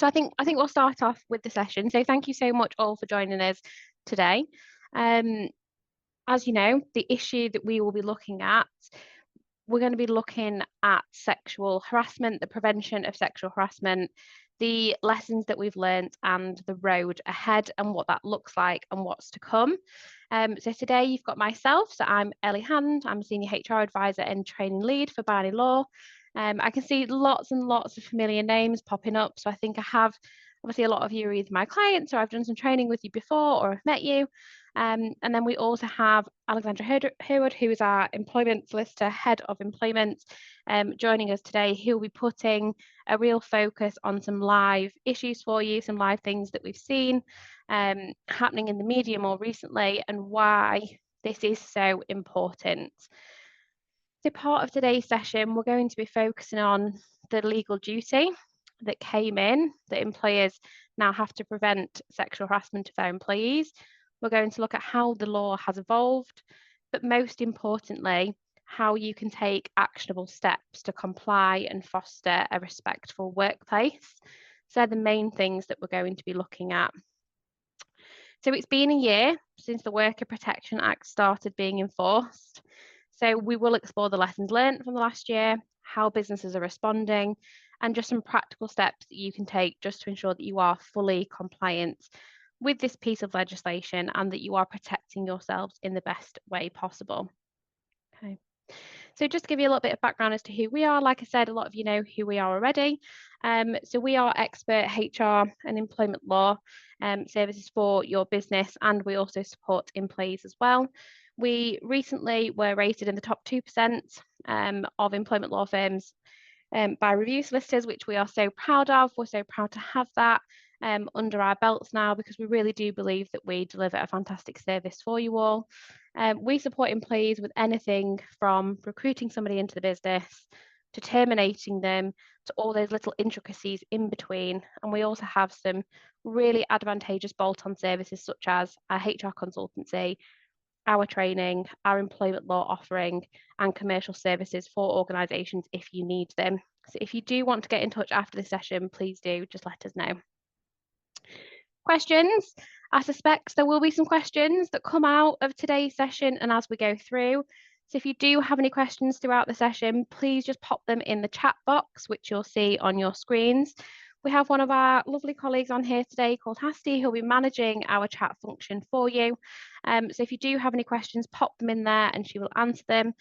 So I think we'll start off with the session. So thank you so much all for joining us today. Um, as you know, the issue that we will be looking at, we're going to be looking at sexual harassment, the prevention of sexual harassment, the lessons that we've learned and the road ahead and what that looks like and what's to come. So today you've got myself, so I'm Ellie Hand, I'm a Senior HR Advisor and Training Lead for Barney Law. I can see lots and lots of familiar names popping up, so I think I have, obviously a lot of you are either my clients or I've done some training with you before or I've met you. And then we also have Alexandra Herwood, who is our employment solicitor, head of employment, joining us today. He'll be putting a real focus on some live issues for you, some live things that we've seen happening in the media more recently and why this is so important. So part of today's session, we're going to be focusing on the legal duty that came in, that employers now have to prevent sexual harassment of their employees. We're going to look at how the law has evolved, but most importantly, how you can take actionable steps to comply and foster a respectful workplace. So they're the main things that we're going to be looking at. So it's been a year since the Worker Protection Act started being enforced. So we will explore the lessons learned from the last year, how businesses are responding, and just some practical steps that you can take just to ensure that you are fully compliant with this piece of legislation and that you are protecting yourselves in the best way possible. Okay. So just to give you a little bit of background as to who we are, like I said, a lot of you know who we are already. So we are expert HR and employment law services for your business, and we also support employees as well. We recently were rated in the top 2% of employment law firms by review solicitors, which we are so proud of. We're so proud to have that under our belts now because we really do believe that we deliver a fantastic service for you all. We support employees with anything from recruiting somebody into the business to terminating them to all those little intricacies in between. And we also have some really advantageous bolt-on services such as our HR consultancy, our training, our employment law offering, and commercial services for organisations if you need them. So if you do want to get in touch after this session, please do just let us know. Questions? I suspect there will be some questions that come out of today's session and as we go through. So if you do have any questions throughout the session, please just pop them in the chat box, which you'll see on your screens. We have one of our lovely colleagues on here today called Hasty, who'll be managing our chat function for you. So if you do have any questions, pop them in there and she will answer them.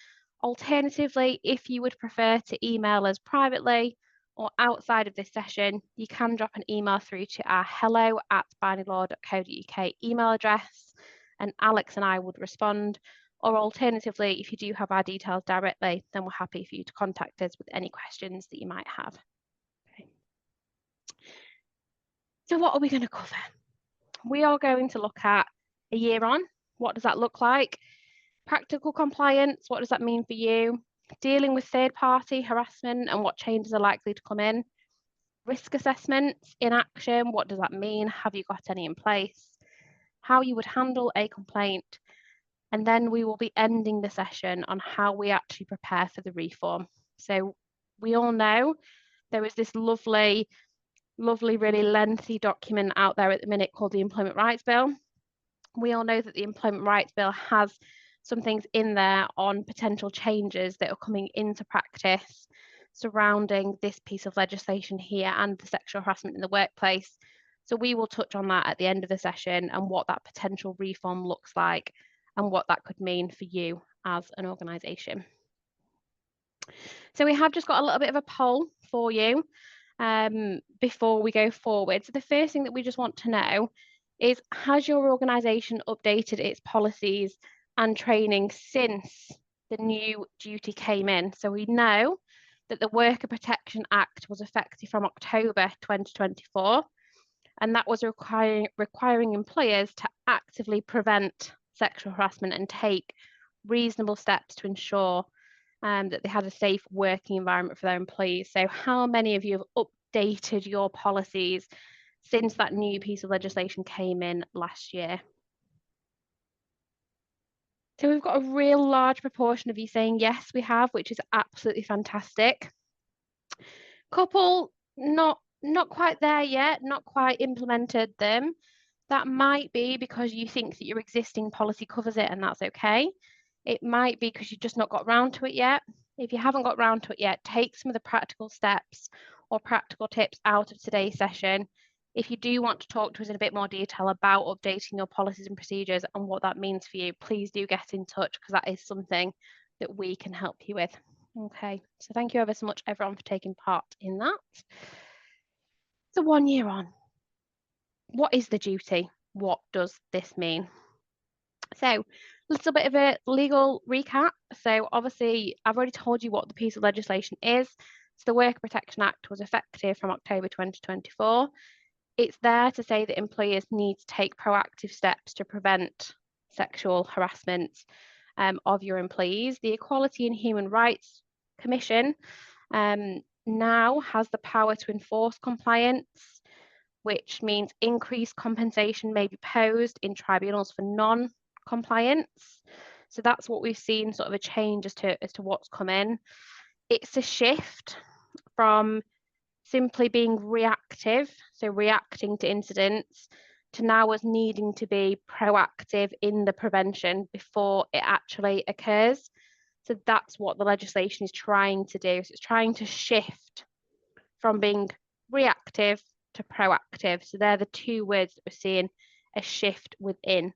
Alternatively, if you would prefer to email us privately or outside of this session, you can drop an email through to our hello@barneylaw.co.uk email address, and Alex and I would respond. Or alternatively, if you do have our details directly, then we're happy for you to contact us with any questions that you might have. Okay. So what are we going to cover? We are going to look at a year on. What does that look like? Practical compliance, what does that mean for you? Dealing with third-party harassment and what changes are likely to come in. Risk assessments in action, what does that mean? Have you got any in place? How you would handle a complaint. And then we will be ending the session on how we actually prepare for the reform. So we all know there is this lovely, really lengthy document out there at the minute called the Employment Rights Bill. We all know that the Employment Rights Bill has some things in there on potential changes that are coming into practice surrounding this piece of legislation here and the sexual harassment in the workplace. So we will touch on that at the end of the session and what that potential reform looks like and what that could mean for you as an organisation. So we have just got a little bit of a poll for you before we go forward. So the first thing that we just want to know is, has your organisation updated its policies and training since the new duty came in? So we know that the Worker Protection Act was effective from October 2024, and that was requiring employers to actively prevent sexual harassment and take reasonable steps to ensure that they had a safe working environment for their employees. So how many of you have updated your policies since that new piece of legislation came in last year? So we've got a real large proportion of you saying yes, we have, which is absolutely fantastic. Couple not not quite there yet, not quite implemented them. That might be because you think that your existing policy covers it and that's okay. It might be because you've just not got round to it yet. If you haven't got round to it yet, take some of the practical steps or practical tips out of today's session. If you do want to talk to us in a bit more detail about updating your policies and procedures and what that means for you, please do get in touch because that is something that we can help you with. Okay, so thank you ever so much, everyone, for taking part in that. So 1 year on, what is the duty? What does this mean? So a little bit of a legal recap. So obviously, I've already told you what the piece of legislation is. So the Worker Protection Act was effective from October 2024. It's there to say that employers need to take proactive steps to prevent sexual harassment of your employees. The Equality and Human Rights Commission now has the power to enforce compliance, which means increased compensation may be posed in tribunals for non-compliance. So that's what we've seen, sort of a change as to what's come in. It's a shift from simply being reactive, so reacting to incidents, to now us needing to be proactive in the prevention before it actually occurs. So that's what the legislation is trying to do. So it's trying to shift from being reactive to proactive. So they're the two words that we're seeing a shift within.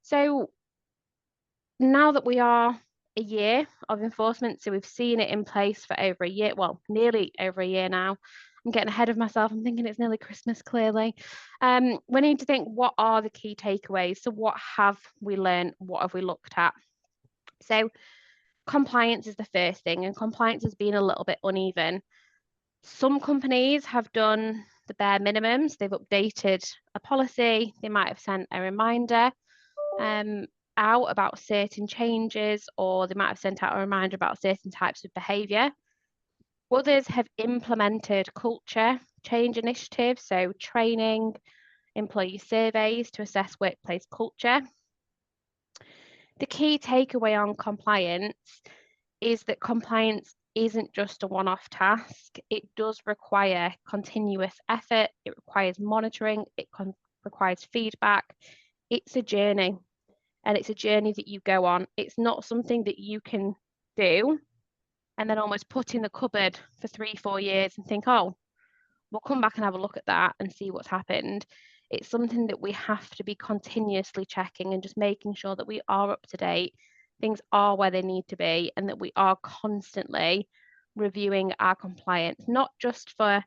So now that we are a year of enforcement, so we've seen it in place for over a year, well, nearly over a year now. I'm getting ahead of myself. I'm thinking it's nearly Christmas, clearly. We need to think, what are the key takeaways? So what have we learned? What have we looked at? So compliance is the first thing, and compliance has been a little bit uneven. Some companies have done the bare minimums. They've updated a policy. They might have sent a reminder out about certain changes, or they might have sent out a reminder about certain types of behaviour. Others have implemented culture change initiatives, so training, employee surveys to assess workplace culture. The key takeaway on compliance is that compliance isn't just a one-off task. It does require continuous effort. It requires monitoring. It requires feedback. It's a journey, and it's a journey that you go on. It's not something that you can do and then almost put in the cupboard for 3-4 years and think, oh, we'll come back and have a look at that and see what's happened. It's something that we have to be continuously checking and just making sure that we are up to date, things are where they need to be, and that we are constantly reviewing our compliance, not just for,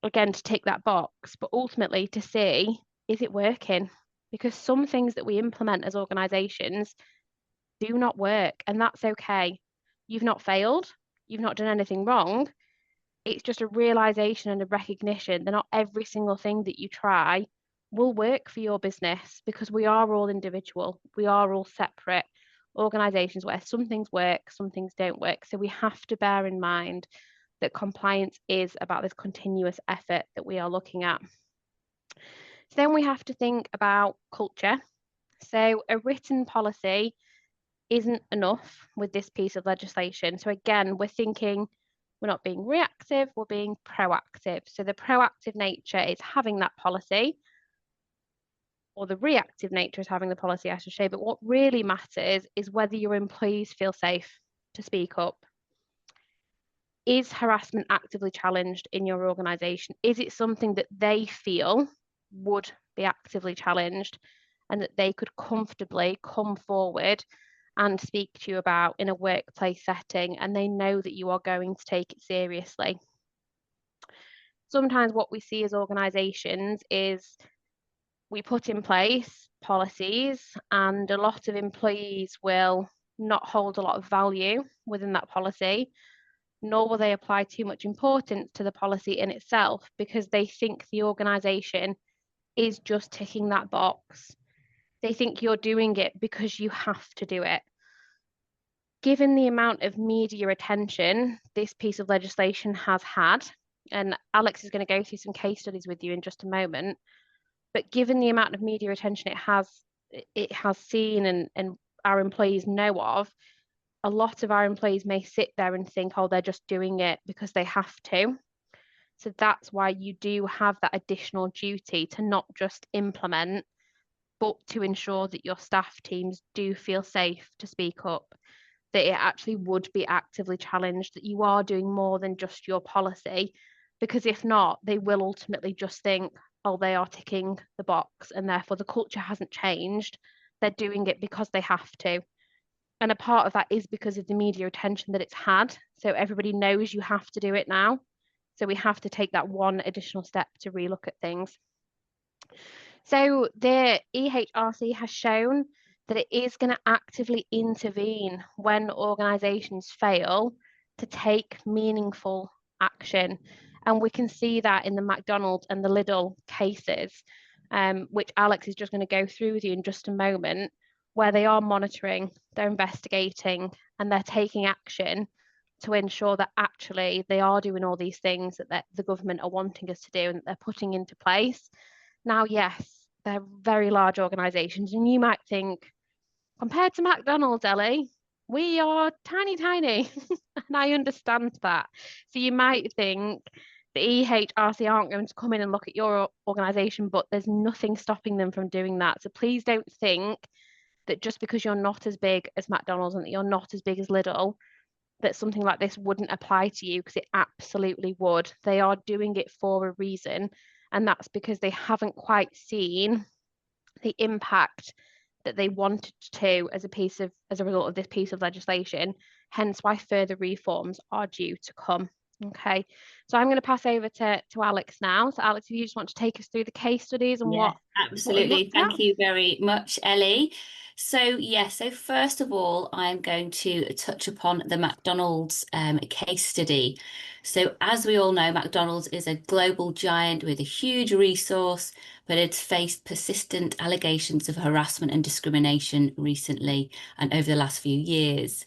again, to tick that box, but ultimately to see, is it working? Because some things that we implement as organisations do not work, and that's okay. You've not failed, you've not done anything wrong. It's just a realization and a recognition that not every single thing that you try will work for your business, because we are all individual. We are all separate organizations where some things work, some things don't work. So we have to bear in mind that compliance is about this continuous effort that we are looking at. So then we have to think about culture. So a written policy isn't enough with this piece of legislation. So again, we're thinking, we're not being reactive, we're being proactive. So the proactive nature is having that policy, or the reactive nature is having the policy, I should say. But what really matters is whether your employees feel safe to speak up. Is harassment actively challenged in your organisation? Is it something that they feel would be actively challenged and that they could comfortably come forward and speak to you about in a workplace setting, and they know that you are going to take it seriously? Sometimes what we see as organisations is we put in place policies, and a lot of employees will not hold a lot of value within that policy, nor will they apply too much importance to the policy in itself, because they think the organisation is just ticking that box. They think you're doing it because you have to do it. Given the amount of media attention this piece of legislation has had, and Alex is going to go through some case studies with you in just a moment, but given the amount of media attention it has seen and our employees know of, a lot of our employees may sit there and think, oh, they're just doing it because they have to. So that's why you do have that additional duty to not just implement, but to ensure that your staff teams do feel safe to speak up, that it actually would be actively challenged, that you are doing more than just your policy. Because if not, they will ultimately just think, oh, they are ticking the box and therefore the culture hasn't changed. They're doing it because they have to. And a part of that is because of the media attention that it's had. So everybody knows you have to do it now. So we have to take that one additional step to relook at things. So the EHRC has shown that it is going to actively intervene when organisations fail to take meaningful action. And we can see that in the McDonald's and the Lidl cases, which Alex is just going to go through with you in just a moment, where they are monitoring, they're investigating, and they're taking action to ensure that actually they are doing all these things that the government are wanting us to do and that they're putting into place. Now, yes, they're very large organisations, and you might think, compared to McDonald's, Ellie, we are tiny, tiny. And I understand that. So you might think the EHRC aren't going to come in and look at your organisation, but there's nothing stopping them from doing that. So please don't think that just because you're not as big as McDonald's and that you're not as big as Lidl, that something like this wouldn't apply to you, because it absolutely would. They are doing it for a reason, and that's because they haven't quite seen the impact that they wanted to as a result of this piece of legislation, hence why further reforms are due to come. Okay, so I'm going to pass over to Alex now. So Alex, if you just want to take us through the case studies and Yeah, what we absolutely. looked at. Thank you very much, Ellie. So first of all, I'm going to touch upon the McDonald's case study. So as we all know, McDonald's is a global giant with a huge resource, but it's faced persistent allegations of harassment and discrimination recently and over the last few years.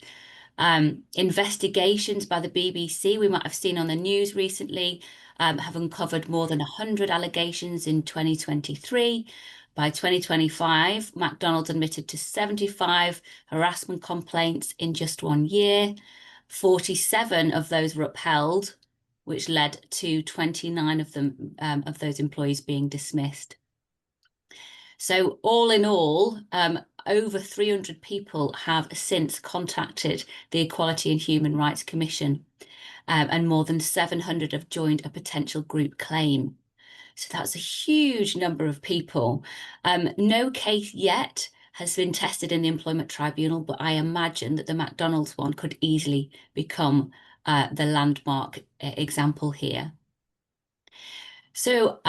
Investigations by the BBC, we might have seen on the news recently, have uncovered more than 100 allegations in 2023. By 2025, McDonald's admitted to 75 harassment complaints in just 1 year. 47 of those were upheld, which led to 29 of them of those employees being dismissed. So all in all, over 300 people have since contacted the Equality and Human Rights Commission, and more than 700 have joined a potential group claim. So that's a huge number of people. No case yet has been tested in the Employment Tribunal, but I imagine that the McDonald's one could easily become the landmark example here. So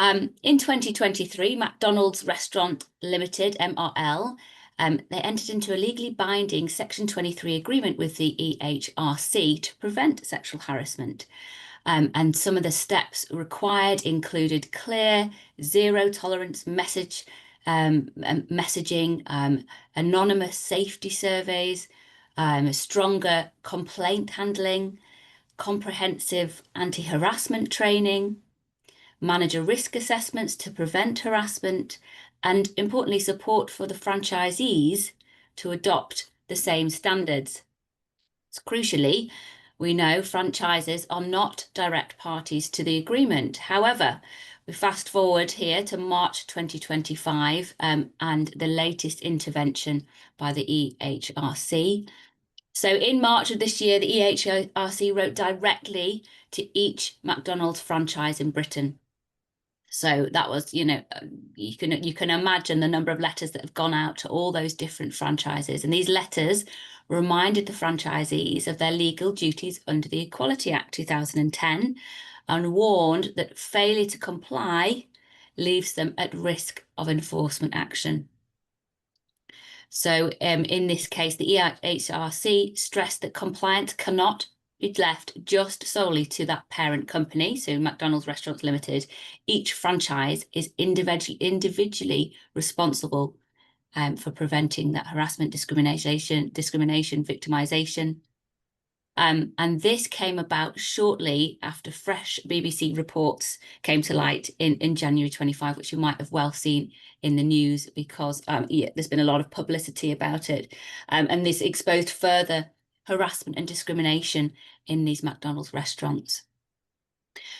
in 2023, McDonald's Restaurant Limited, MRL, they entered into a legally binding Section 23 agreement with the EHRC to prevent sexual harassment. And some of the steps required included clear, zero tolerance messaging, anonymous safety surveys, stronger complaint handling, comprehensive anti-harassment training, manager risk assessments to prevent harassment, and importantly, support for the franchisees to adopt the same standards. Crucially, we know franchises are not direct parties to the agreement. However, we fast forward here to March 2025 and the latest intervention by the EHRC. So in March of this year, the EHRC wrote directly to each McDonald's franchise in Britain. So that was, you can imagine the number of letters that have gone out to all those different franchises. And these letters reminded the franchisees of their legal duties under the Equality Act 2010 and warned that failure to comply leaves them at risk of enforcement action. So in this case, the EHRC stressed that compliance cannot be left just solely to that parent company, so McDonald's Restaurants Limited. Each franchise is individually responsible for preventing that harassment, discrimination, victimization. And this came about shortly after fresh BBC reports came to light in January 25, which you might have well seen in the news because there's been a lot of publicity about it. And this exposed further harassment and discrimination in these McDonald's restaurants.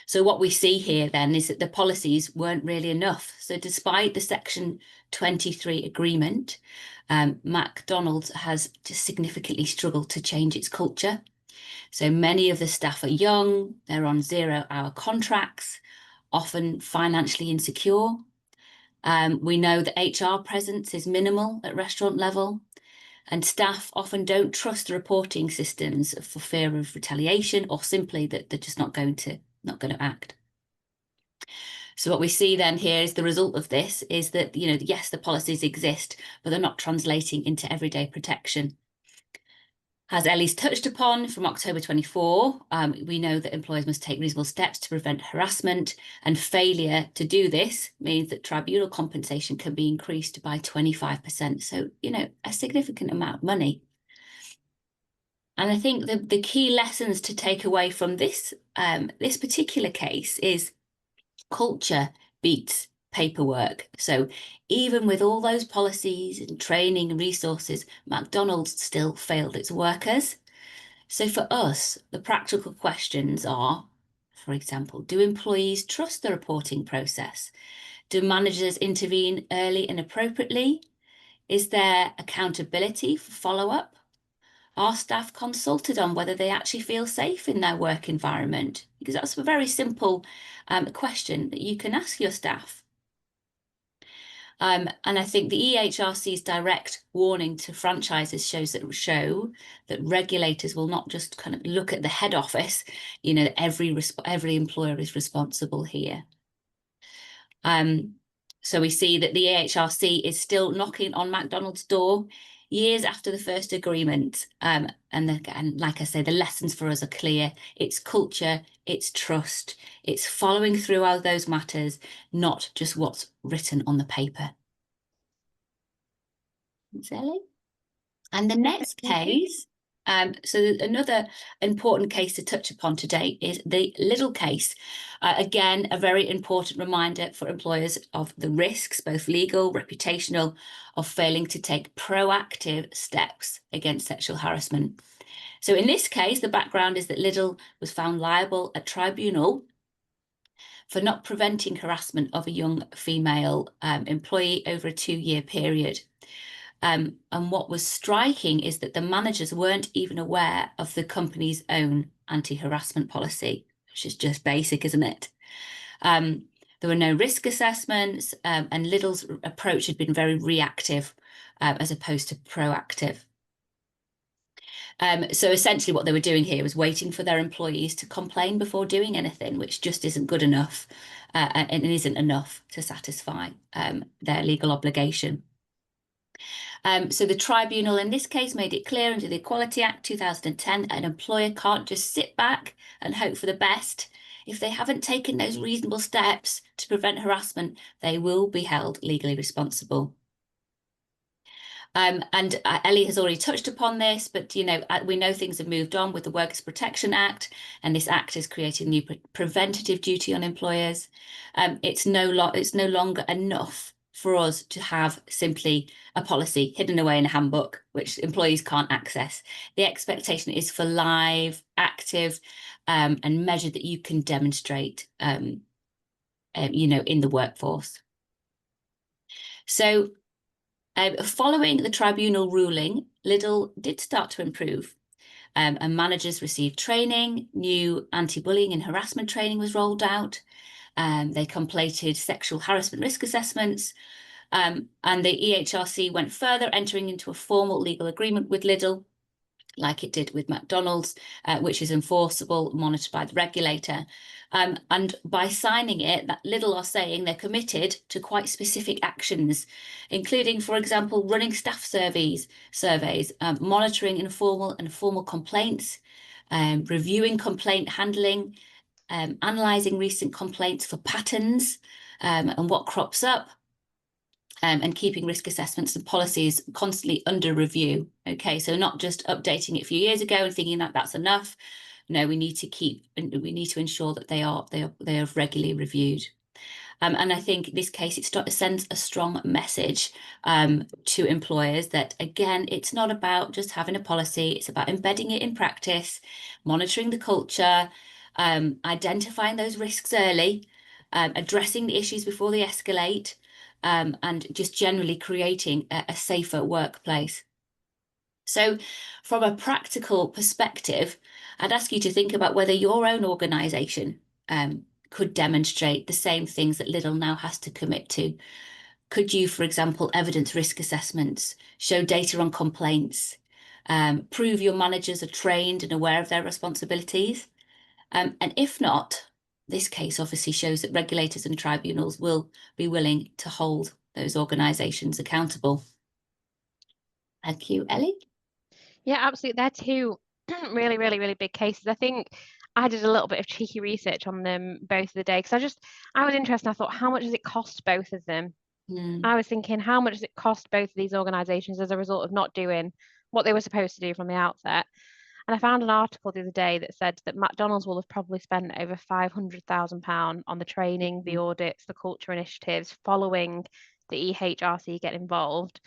So what we see here then is that the policies weren't really enough. So despite the Section 23 agreement, McDonald's has just significantly struggled to change its culture. So many of the staff are young, they're on 0-hour contracts, often financially insecure. We know that HR presence is minimal at restaurant level, and staff often don't trust the reporting systems for fear of retaliation, or simply that they're just not going to act. So what we see then here is the result of this is that, yes, the policies exist, but they're not translating into everyday protection. As Ellie's touched upon, from October 24, we know that employers must take reasonable steps to prevent harassment, and failure to do this means that tribunal compensation can be increased by 25%. So, a significant amount of money. And I think the key lessons to take away from this particular case is culture beats paperwork. So even with all those policies and training and resources, McDonald's still failed its workers. So for us, the practical questions are, for example, do employees trust the reporting process? Do managers intervene early and appropriately? Is there accountability for follow-up? Are staff consulted on whether they actually feel safe in their work environment? Because that's a very simple question that you can ask your staff. And I think the EHRC's direct warning to franchises show that regulators will not just kind of look at the head office. Every employer is responsible here. So we see that the EHRC is still knocking on McDonald's door years after the first agreement. And like I say, the lessons for us are clear. It's culture, it's trust, it's following through all those matters, not just what's written on the paper. Ellie? And the next case, so another important case to touch upon today is the Lidl case. Again, a very important reminder for employers of the risks, both legal, reputational, of failing to take proactive steps against sexual harassment. So in this case, the background is that Lidl was found liable at tribunal for not preventing harassment of a young female employee over a 2-year period. And what was striking is that the managers weren't even aware of the company's own anti-harassment policy, which is just basic, isn't it? There were no risk assessments, and Lidl's approach had been very reactive as opposed to proactive. So essentially what they were doing here was waiting for their employees to complain before doing anything, which just isn't good enough and isn't enough to satisfy their legal obligation. So the tribunal in this case made it clear under the Equality Act 2010, an employer can't just sit back and hope for the best. If they haven't taken those reasonable steps to prevent harassment, they will be held legally responsible. And Ellie has already touched upon this, but we know things have moved on with the Workers' Protection Act, and this act has created a new preventative duty on employers. It's no longer enough for us to have simply a policy hidden away in a handbook, which employees can't access. The expectation is for live, active, and measure that you can demonstrate, in the workforce. So following the tribunal ruling, Lidl did start to improve, and managers received training. New anti-bullying and harassment training was rolled out. They completed sexual harassment risk assessments, and the EHRC went further, entering into a formal legal agreement with Lidl, like it did with McDonald's, which is enforceable, monitored by the regulator. And by signing it, that Lidl are saying they're committed to quite specific actions, including, for example, running staff surveys, monitoring informal and formal complaints, reviewing complaint handling, analysing recent complaints for patterns and what crops up, and keeping risk assessments and policies constantly under review. Okay, so not just updating it a few years ago and thinking that that's enough. No, we need to ensure that they are regularly reviewed. And I think in this case, it sends a strong message to employers that, again, it's not about just having a policy, it's about embedding it in practice, monitoring the culture, identifying those risks early, addressing the issues before they escalate, and just generally creating a safer workplace. So, from a practical perspective, I'd ask you to think about whether your own organisation could demonstrate the same things that Lidl now has to commit to. Could you, for example, evidence risk assessments, show data on complaints, prove your managers are trained and aware of their responsibilities? And if not, this case obviously shows that regulators and tribunals will be willing to hold those organisations accountable. Thank you, Ellie. Yeah, absolutely. They're two really, really, really big cases. I think I did a little bit of cheeky research on them both of the day because I was interested. I thought, how much does it cost both of them? Mm, I was thinking, how much does it cost both of these organisations as a result of not doing what they were supposed to do from the outset? And I found an article the other day that said that McDonald's will have probably spent over £500,000 on the training, the audits, the culture initiatives following the EHRC get involved.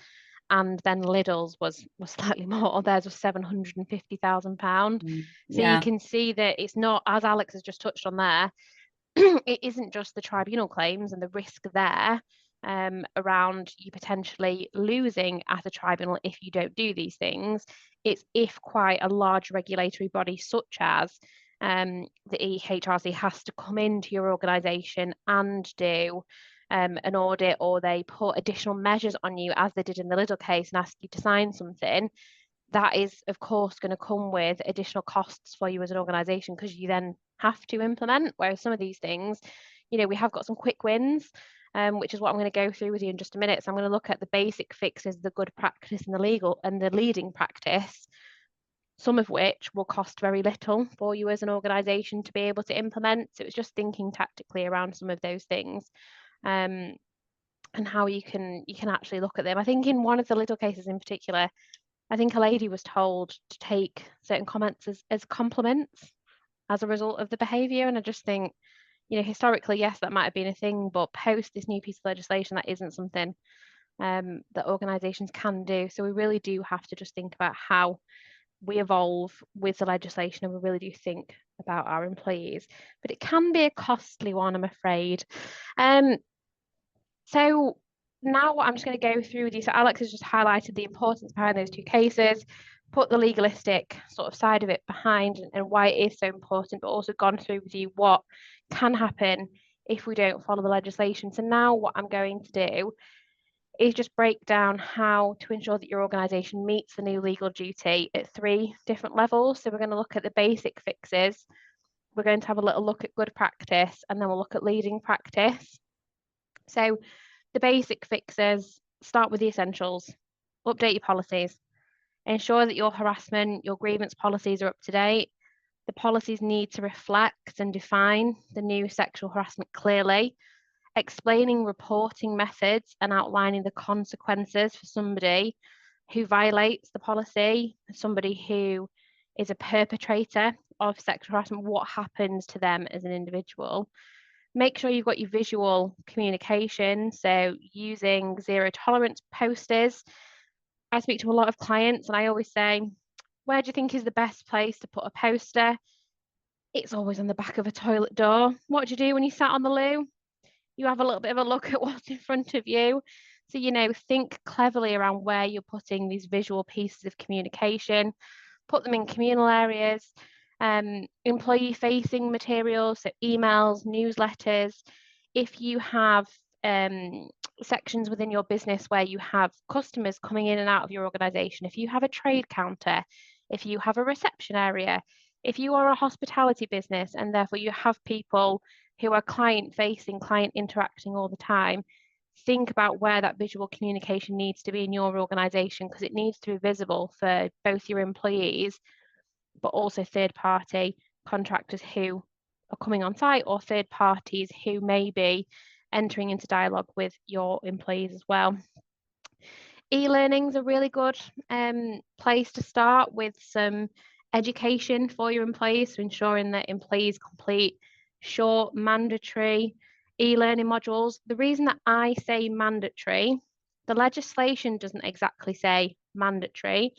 And then Lidl's was slightly more. Theirs was £750,000. So you yeah. can see that it's not, as Alex has just touched on there, it isn't just the tribunal claims and the risk there around you potentially losing at a tribunal if you don't do these things. It's if quite a large regulatory body, such as the EHRC, has to come into your organisation and do an audit, or they put additional measures on you, as they did in the Lidl case, and ask you to sign something. That is, of course, going to come with additional costs for you as an organisation because you then have to implement. Whereas some of these things, we have got some quick wins, which is what I'm going to go through with you in just a minute. So I'm going to look at the basic fixes, the good practice, and the legal and the leading practice, some of which will cost very little for you as an organisation to be able to implement. So it's just thinking tactically around some of those things. And how you can actually look at them. I think in one of the Lidl cases in particular, I think a lady was told to take certain comments as compliments as a result of the behaviour. And I just think, historically, yes, that might have been a thing, but post this new piece of legislation, that isn't something that organisations can do. So we really do have to just think about how we evolve with the legislation, and we really do think about our employees. But it can be a costly one, I'm afraid. Um, so now what I'm just going to go through with you. So Alex has just highlighted the importance behind those two cases, put the legalistic sort of side of it behind and why it is so important, but also gone through with you what can happen if we don't follow the legislation. So now what I'm going to do is just break down how to ensure that your organisation meets the new legal duty at 3 different levels. So we're going to look at the basic fixes, we're going to have a little look at good practice, and then we'll look at leading practice. So the basic fixes: start with the essentials, update your policies, ensure that your harassment, your grievance policies are up to date. The policies need to reflect and define the new sexual harassment clearly, explaining reporting methods and outlining the consequences for somebody who violates the policy, somebody who is a perpetrator of sexual harassment, what happens to them as an individual. Make sure you've got your visual communication, so using zero tolerance posters. I speak to a lot of clients and I always say, where do you think is the best place to put a poster? It's always on the back of a toilet door. What do you do when you sat on the loo? You have a little bit of a look at what's in front of you. So, think cleverly around where you're putting these visual pieces of communication. Put them in communal areas, employee facing materials, so emails, newsletters. If you have sections within your business where you have customers coming in and out of your organization, if you have a trade counter, if you have a reception area, if you are a hospitality business and therefore you have people who are client facing, client interacting all the time, think about where that visual communication needs to be in your organization, because it needs to be visible for both your employees but also third party contractors who are coming on site, or third parties who may be entering into dialogue with your employees as well. E-learning is a really good place to start with some education for your employees, so ensuring that employees complete short mandatory e-learning modules. The reason that I say mandatory, the legislation doesn't exactly say mandatory,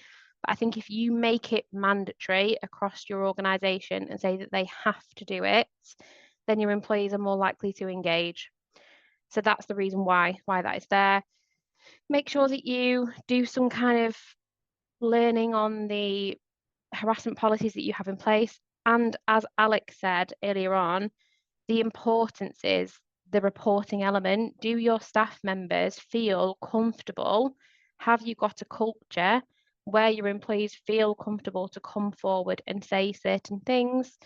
I think if you make it mandatory across your organisation and say that they have to do it, then your employees are more likely to engage. So that's the reason why that is there. Make sure that you do some kind of learning on the harassment policies that you have in place. And as Alex said earlier on, the importance is the reporting element. Do your staff members feel comfortable? Have you got a culture where your employees feel comfortable to come forward and say certain things?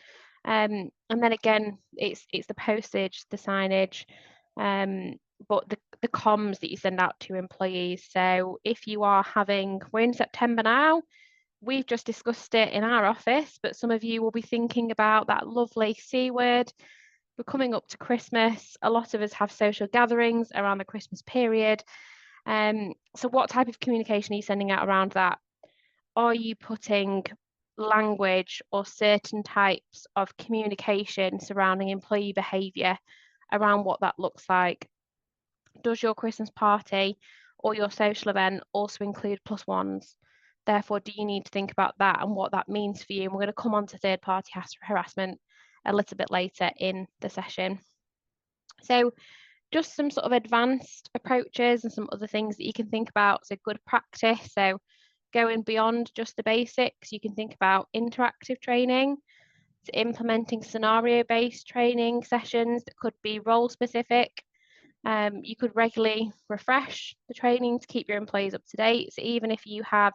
And then again, it's the postage, the signage, but the comms that you send out to employees. So if you are we're in September now, we've just discussed it in our office, but some of you will be thinking about that lovely C word. We're coming up to Christmas. A lot of us have social gatherings around the Christmas period. So what type of communication are you sending out around that? Are you putting language or certain types of communication surrounding employee behaviour around what that looks like? Does your Christmas party or your social event also include plus ones? Therefore, do you need to think about that and what that means for you? And we're going to come on to third party harassment a little bit later in the session. So just some sort of advanced approaches and some other things that you can think about. So good practice. So going beyond just the basics, you can think about interactive training, so implementing scenario-based training sessions that could be role specific. You could regularly refresh the training to keep your employees up to date. So even if you have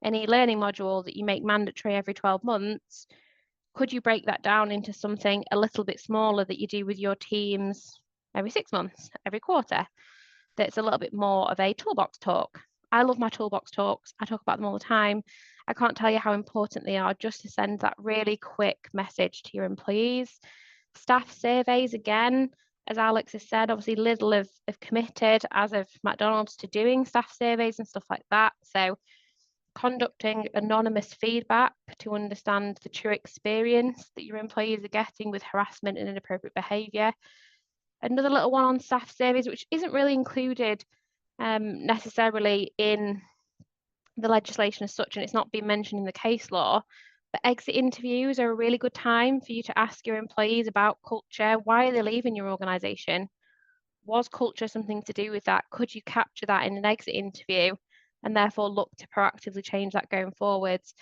any learning module that you make mandatory every 12 months, could you break that down into something a little bit smaller that you do with your teams every 6 months, every quarter? That's a little bit more of a toolbox talk. I love my toolbox talks. I talk about them all the time. I can't tell you how important they are just to send that really quick message to your employees. Staff surveys, again, as Alex has said, obviously Lidl have committed, as of McDonald's, to doing staff surveys and stuff like that. So conducting anonymous feedback to understand the true experience that your employees are getting with harassment and inappropriate behaviour. Another little one on staff surveys, which isn't really included necessarily in the legislation as such, and it's not been mentioned in the case law, but exit interviews are a really good time for you to ask your employees about culture. Why are they leaving your organisation? Was culture something to do with that? Could you capture that in an exit interview and therefore look to proactively change that going forwards?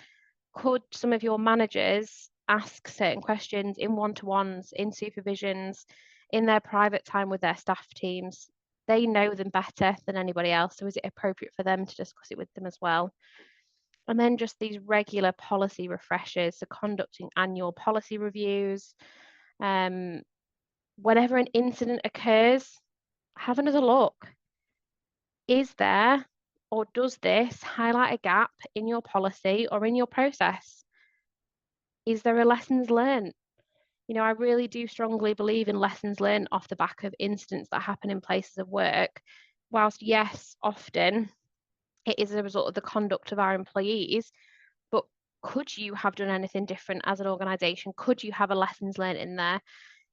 Could some of your managers ask certain questions in one-to-ones, in supervisions, in their private time with their staff teams? They know them better than anybody else, so is it appropriate for them to discuss it with them as well? And then just these regular policy refreshers, so conducting annual policy reviews. Whenever an incident occurs, have another look. Is there, or does this highlight a gap in your policy or in your process? Is there a lessons learned? I really do strongly believe in lessons learned off the back of incidents that happen in places of work. Whilst, yes, often it is a result of the conduct of our employees, but could you have done anything different as an organisation? Could you have a lessons learned in there?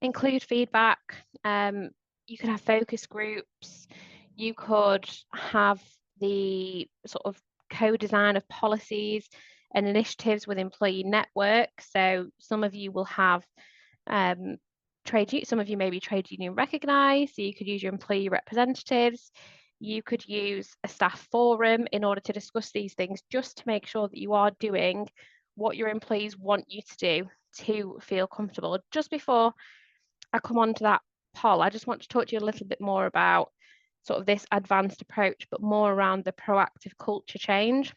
Include feedback. You could have focus groups. You could have the sort of co-design of policies and initiatives with employee networks. So some of you will have some of you may be trade union recognised, so you could use your employee representatives. You could use a staff forum in order to discuss these things, just to make sure that you are doing what your employees want you to do to feel comfortable. Just before I come on to that, Paul, I just want to talk to you a little bit more about sort of this advanced approach, but more around the proactive culture change.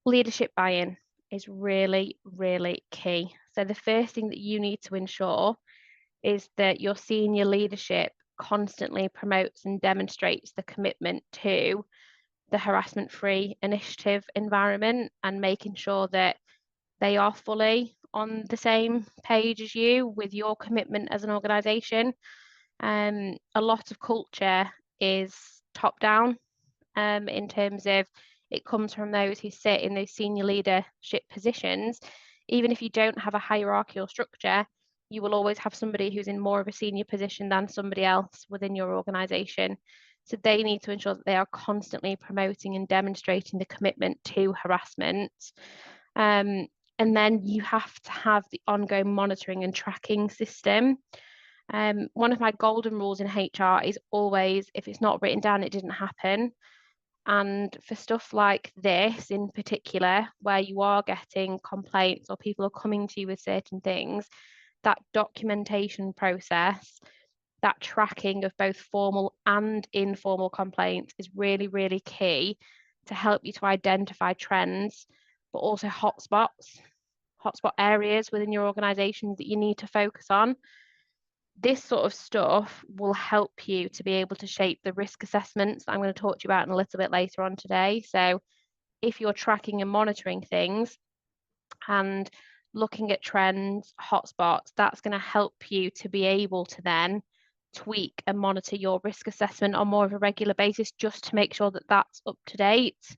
Leadership buy-in is really, really key. So the first thing that you need to ensure is that your senior leadership constantly promotes and demonstrates the commitment to the harassment-free initiative environment and making sure that they are fully on the same page as you with your commitment as an organisation. A lot of culture is top down in terms of it comes from those who sit in those senior leadership positions. Even if you don't have a hierarchical structure, you will always have somebody who's in more of a senior position than somebody else within your organisation. So they need to ensure that they are constantly promoting and demonstrating the commitment to harassment. And then you have to have the ongoing monitoring and tracking system. One of my golden rules in HR is always, if it's not written down, it didn't happen. And for stuff like this in particular, where you are getting complaints or people are coming to you with certain things, that documentation process, that tracking of both formal and informal complaints is really, really key to help you to identify trends, but also hotspot areas within your organization that you need to focus on. This sort of stuff will help you to be able to shape the risk assessments that I'm going to talk to you about in a little bit later on today. So if you're tracking and monitoring things and looking at trends, hotspots, that's going to help you to be able to then tweak and monitor your risk assessment on more of a regular basis, just to make sure that that's up to date.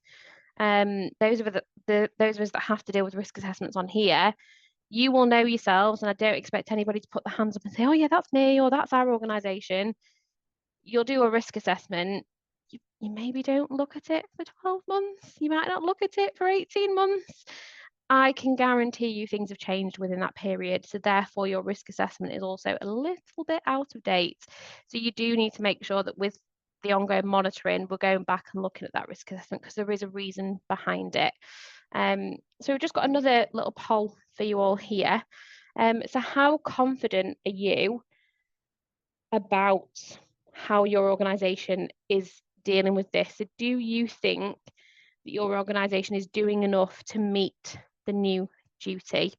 Those of us that have to deal with risk assessments on here, you will know yourselves, and I don't expect anybody to put their hands up and say, oh yeah, that's me or that's our organisation. You'll do a risk assessment. You maybe don't look at it for 12 months. You might not look at it for 18 months. I can guarantee you things have changed within that period. So therefore your risk assessment is also a little bit out of date. So you do need to make sure that with the ongoing monitoring, we're going back and looking at that risk assessment because there is a reason behind it. So we've just got another little poll for you all here. So how confident are you about how your organisation is dealing with this? So do you think that your organisation is doing enough to meet the new duty?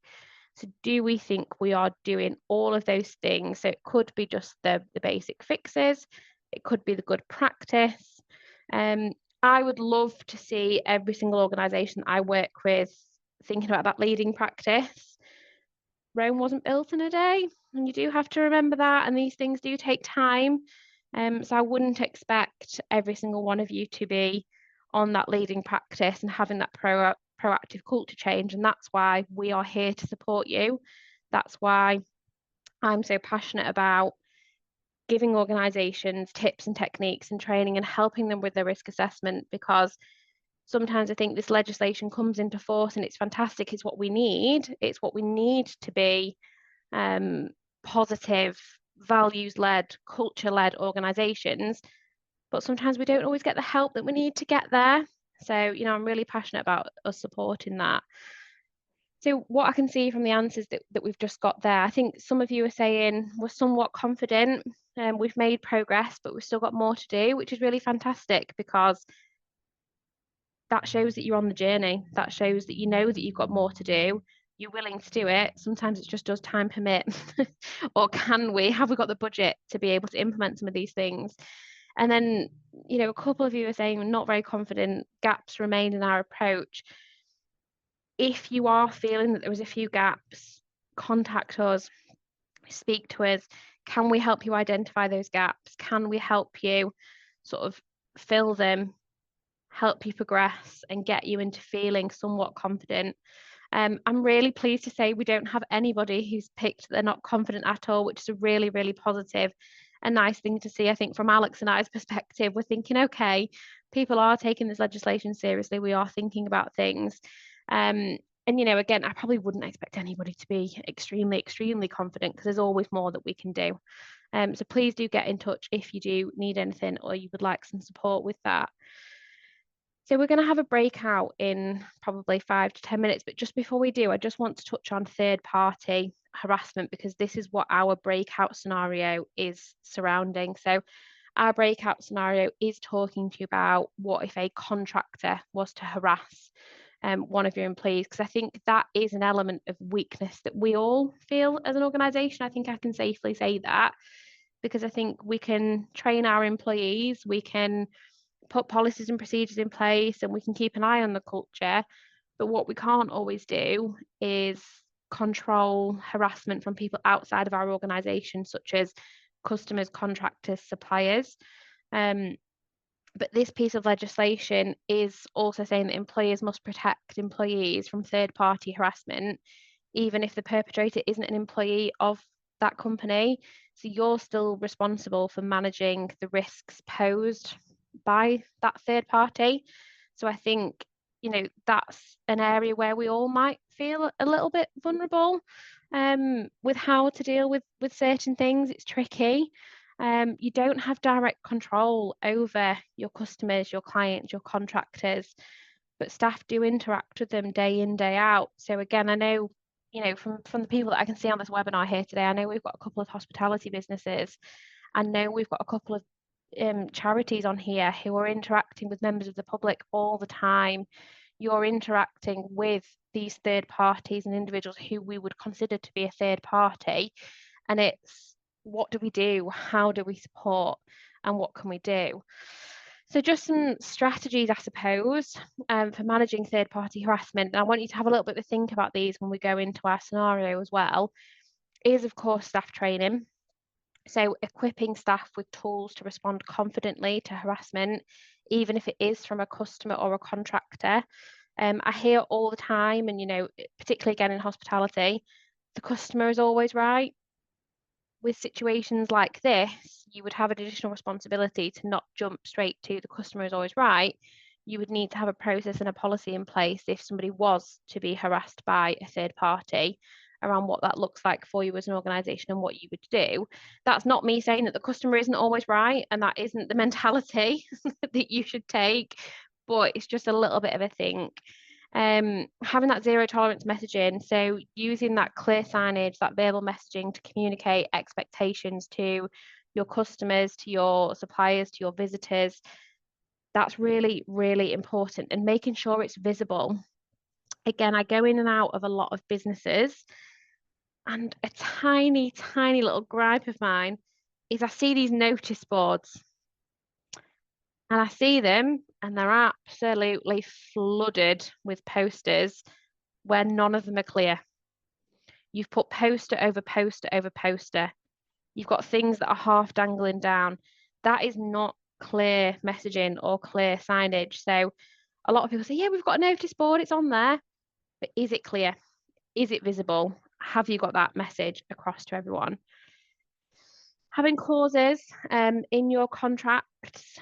So do we think we are doing all of those things? So it could be just the basic fixes, it could be the good practice. I would love to see every single organisation I work with thinking about that leading practice. Rome wasn't built in a day, and you do have to remember that, and these things do take time. So I wouldn't expect every single one of you to be on that leading practice and having that proactive culture change, and that's why we are here to support you. That's why I'm so passionate about giving organisations tips and techniques and training and helping them with their risk assessment, because sometimes I think this legislation comes into force and it's fantastic. It's what we need. It's what we need to be positive, values-led, culture-led organisations. But sometimes we don't always get the help that we need to get there. So, I'm really passionate about us supporting that. So what I can see from the answers that we've just got there, I think some of you are saying we're somewhat confident and we've made progress, but we've still got more to do, which is really fantastic because that shows that you're on the journey. That shows that you know that you've got more to do. You're willing to do it. Sometimes it's just, does time permit? Or have we got the budget to be able to implement some of these things? And then, a couple of you are saying we're not very confident, gaps remain in our approach. If you are feeling that there was a few gaps, contact us, speak to us. Can we help you identify those gaps? Can we help you sort of fill them, help you progress and get you into feeling somewhat confident? I'm really pleased to say we don't have anybody who's picked they're not confident at all, which is a really, really positive and nice thing to see. I think from Alex and I's perspective, we're thinking, okay, people are taking this legislation seriously. We are thinking about things. And again, I probably wouldn't expect anybody to be extremely, extremely confident because there's always more that we can do. So please do get in touch if you do need anything or you would like some support with that. So we're going to have a breakout in probably 5 to 10 minutes, but just before we do, I just want to touch on third-party harassment because this is what our breakout scenario is surrounding. So our breakout scenario is talking to you about what if a contractor was to harass one of your employees, because I think that is an element of weakness that we all feel as an organisation. I think I can safely say that because I think we can train our employees, we can put policies and procedures in place, and we can keep an eye on the culture. But what we can't always do is control harassment from people outside of our organisation, such as customers, contractors, suppliers. But this piece of legislation is also saying that employers must protect employees from third-party harassment, even if the perpetrator isn't an employee of that company. So you're still responsible for managing the risks posed by that third party. So I think, that's an area where we all might feel a little bit vulnerable with how to deal with certain things. It's tricky. You don't have direct control over your customers, your clients, your contractors, but staff do interact with them day in, day out. So again, I know, from the people that I can see on this webinar here today, I know we've got a couple of hospitality businesses. I know we've got a couple of charities on here who are interacting with members of the public all the time. You're interacting with these third parties and individuals who we would consider to be a third party. And it's, what do we do? How do we support? And what can we do? So just some strategies, I suppose, for managing third party harassment. And I want you to have a little bit of a think about these when we go into our scenario as well, is of course staff training. So equipping staff with tools to respond confidently to harassment, even if it is from a customer or a contractor. I hear all the time, and particularly again in hospitality, the customer is always right. With situations like this, you would have an additional responsibility to not jump straight to the customer is always right. You would need to have a process and a policy in place if somebody was to be harassed by a third party around what that looks like for you as an organisation and what you would do. That's not me saying that the customer isn't always right, and that isn't the mentality that you should take, but it's just a little bit of a think. Having that zero tolerance messaging, so using that clear signage, that verbal messaging to communicate expectations to your customers, to your suppliers, to your visitors, that's really, really important, and making sure it's visible. Again, I go in and out of a lot of businesses, and a tiny, tiny little gripe of mine is I see these notice boards, and I see them and they're absolutely flooded with posters where none of them are clear. You've put poster over poster over poster. You've got things that are half dangling down. That is not clear messaging or clear signage. So a lot of people say, yeah, we've got a notice board, it's on there. But is it clear? Is it visible? Have you got that message across to everyone? Having clauses in your contracts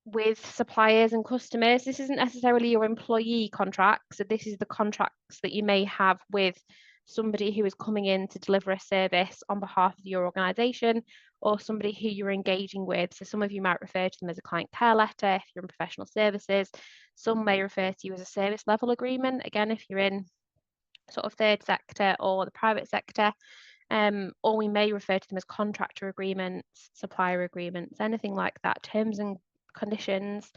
with suppliers and customers. This isn't necessarily your employee contract. So this is the contracts that you may have with somebody who is coming in to deliver a service on behalf of your organisation, or somebody who you're engaging with. So some of you might refer to them as a client care letter if you're in professional services. Some may refer to you as a service level agreement, again, if you're in sort of third sector or the private sector. Or we may refer to them as contractor agreements, supplier agreements, anything like that, terms and conditions.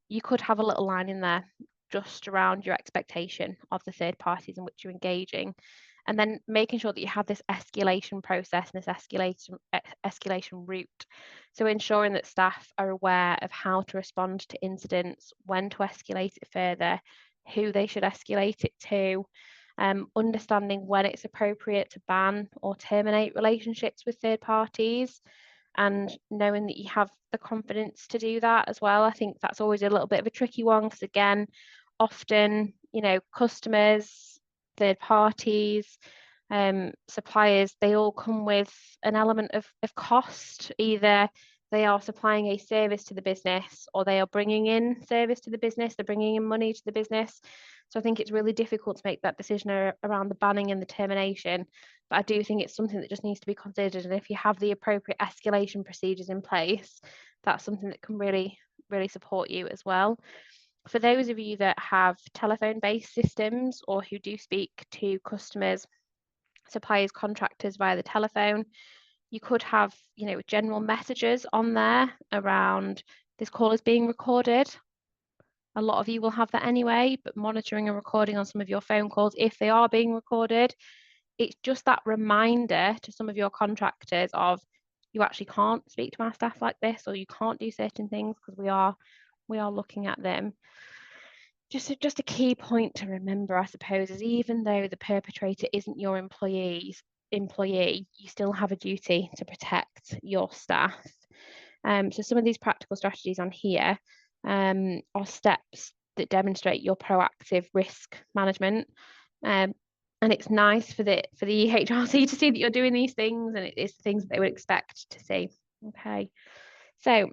You could have a little line in there just around your expectation of the third parties in which you're engaging, and then making sure that you have this escalation process and this escalation route. So ensuring that staff are aware of how to respond to incidents, when to escalate it further, who they should escalate it to, understanding when it's appropriate to ban or terminate relationships with third parties, and knowing that you have the confidence to do that as well. I think that's always a little bit of a tricky one because, again, often, customers, third parties, suppliers, they all come with an element of cost. Either they are supplying a service to the business or they are bringing in service to the business, they're bringing in money to the business. So I think it's really difficult to make that decision around the banning and the termination. But I do think it's something that just needs to be considered. And if you have the appropriate escalation procedures in place, that's something that can really, really support you as well. For those of you that have telephone-based systems or who do speak to customers, suppliers, contractors via the telephone, you could have, general messages on there around this call is being recorded. A lot of you will have that anyway, but monitoring and recording on some of your phone calls, if they are being recorded, it's just that reminder to some of your contractors of, you actually can't speak to our staff like this, or you can't do certain things because we are looking at them. Just a key point to remember, I suppose, is even though the perpetrator isn't your employee, you still have a duty to protect your staff. So some of these practical strategies on here are steps that demonstrate your proactive risk management. And it's nice for the EHRC to see that you're doing these things, and it's things that they would expect to see. Okay, so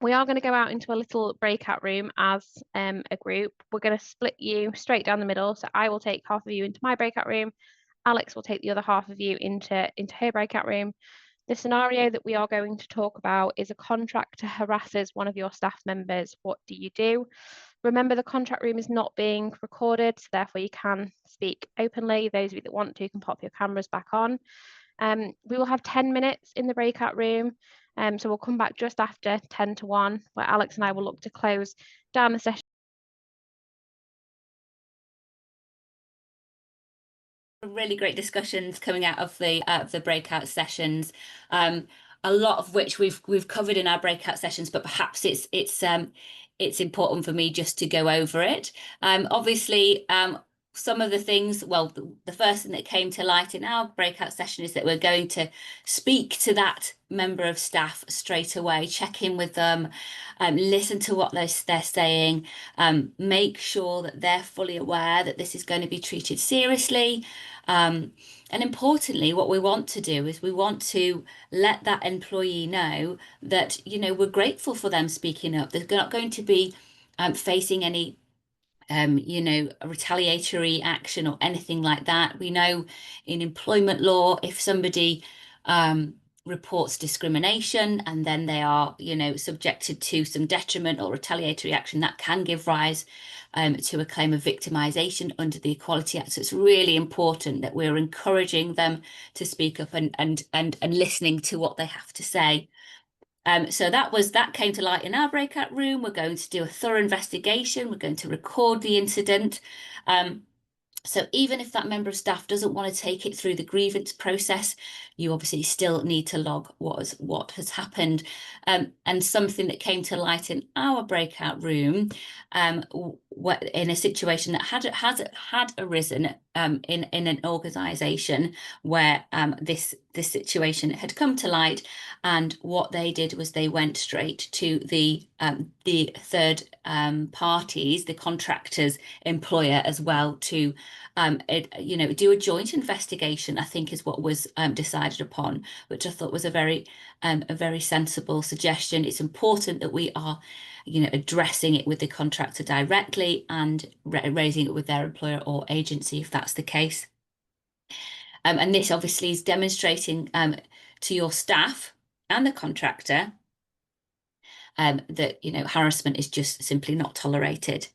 We are going to go out into a little breakout room as a group. We're going to split you straight down the middle. So I will take half of you into my breakout room. Alex will take the other half of you into her breakout room. The scenario that we are going to talk about is a contractor harasses one of your staff members. What do you do? Remember, the contract room is not being recorded, so therefore you can speak openly. Those of you that want to can pop your cameras back on. We will have 10 minutes in the breakout room. So we'll come back just after 10 to 1, where Alex and I will look to close down the session. Really great discussions coming out of the breakout sessions. A lot of which we've covered in our breakout sessions, but perhaps it's important for me just to go over it. Obviously, some of the things, well, the first thing that came to light in our breakout session is that we're going to speak to that member of staff straight away, check in with them, listen to what they're saying, make sure that they're fully aware that this is going to be treated seriously. And importantly, what we want to do is we want to let that employee know that, we're grateful for them speaking up. They're not going to be facing any retaliatory action or anything like that. We know in employment law, if somebody reports discrimination and then they are, subjected to some detriment or retaliatory action, that can give rise to a claim of victimisation under the Equality Act. So it's really important that we're encouraging them to speak up and listening to what they have to say. So that came to light in our breakout room. We're going to do a thorough investigation. We're going to record the incident. So even if that member of staff doesn't want to take it through the grievance process, you obviously still need to log what has happened. And something that came to light in our breakout room, in a situation that had arisen in an organisation where this situation had come to light, and what they did was they went straight to the third parties, the contractor's employer as well, to do a joint investigation, I think is what was decided upon, which I thought was a very sensible suggestion. It's important that we are, addressing it with the contractor directly and raising it with their employer or agency if that's the case. And this obviously is demonstrating to your staff and the contractor that, harassment is just simply not tolerated.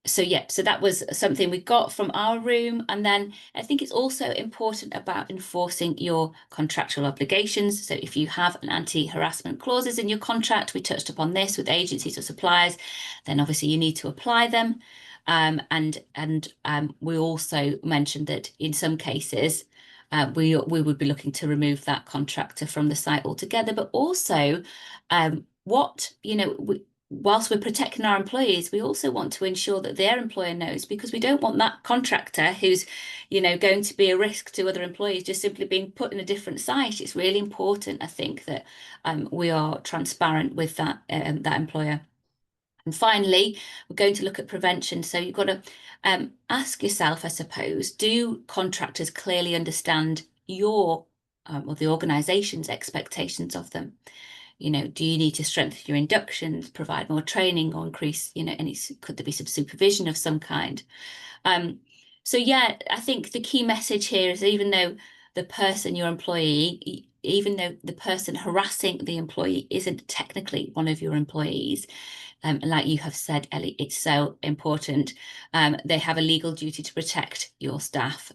So that was something we got from our room. And then I think it's also important about enforcing your contractual obligations. So if you have an anti-harassment clauses in your contract, we touched upon this with agencies or suppliers, then obviously you need to apply them. And we also mentioned that in some cases, we would be looking to remove that contractor from the site altogether, but also whilst we're protecting our employees, we also want to ensure that their employer knows, because we don't want that contractor who's, going to be a risk to other employees just simply being put in a different site. It's really important, I think, that we are transparent with that employer. And finally, we're going to look at prevention. So you've got to ask yourself, I suppose, do contractors clearly understand your or the organisation's expectations of them? Do you need to strengthen your inductions, provide more training, or increase, could there be some supervision of some kind? So I think the key message here is even though the person harassing the employee isn't technically one of your employees, like you have said, Ellie, it's so important. They have a legal duty to protect your staff.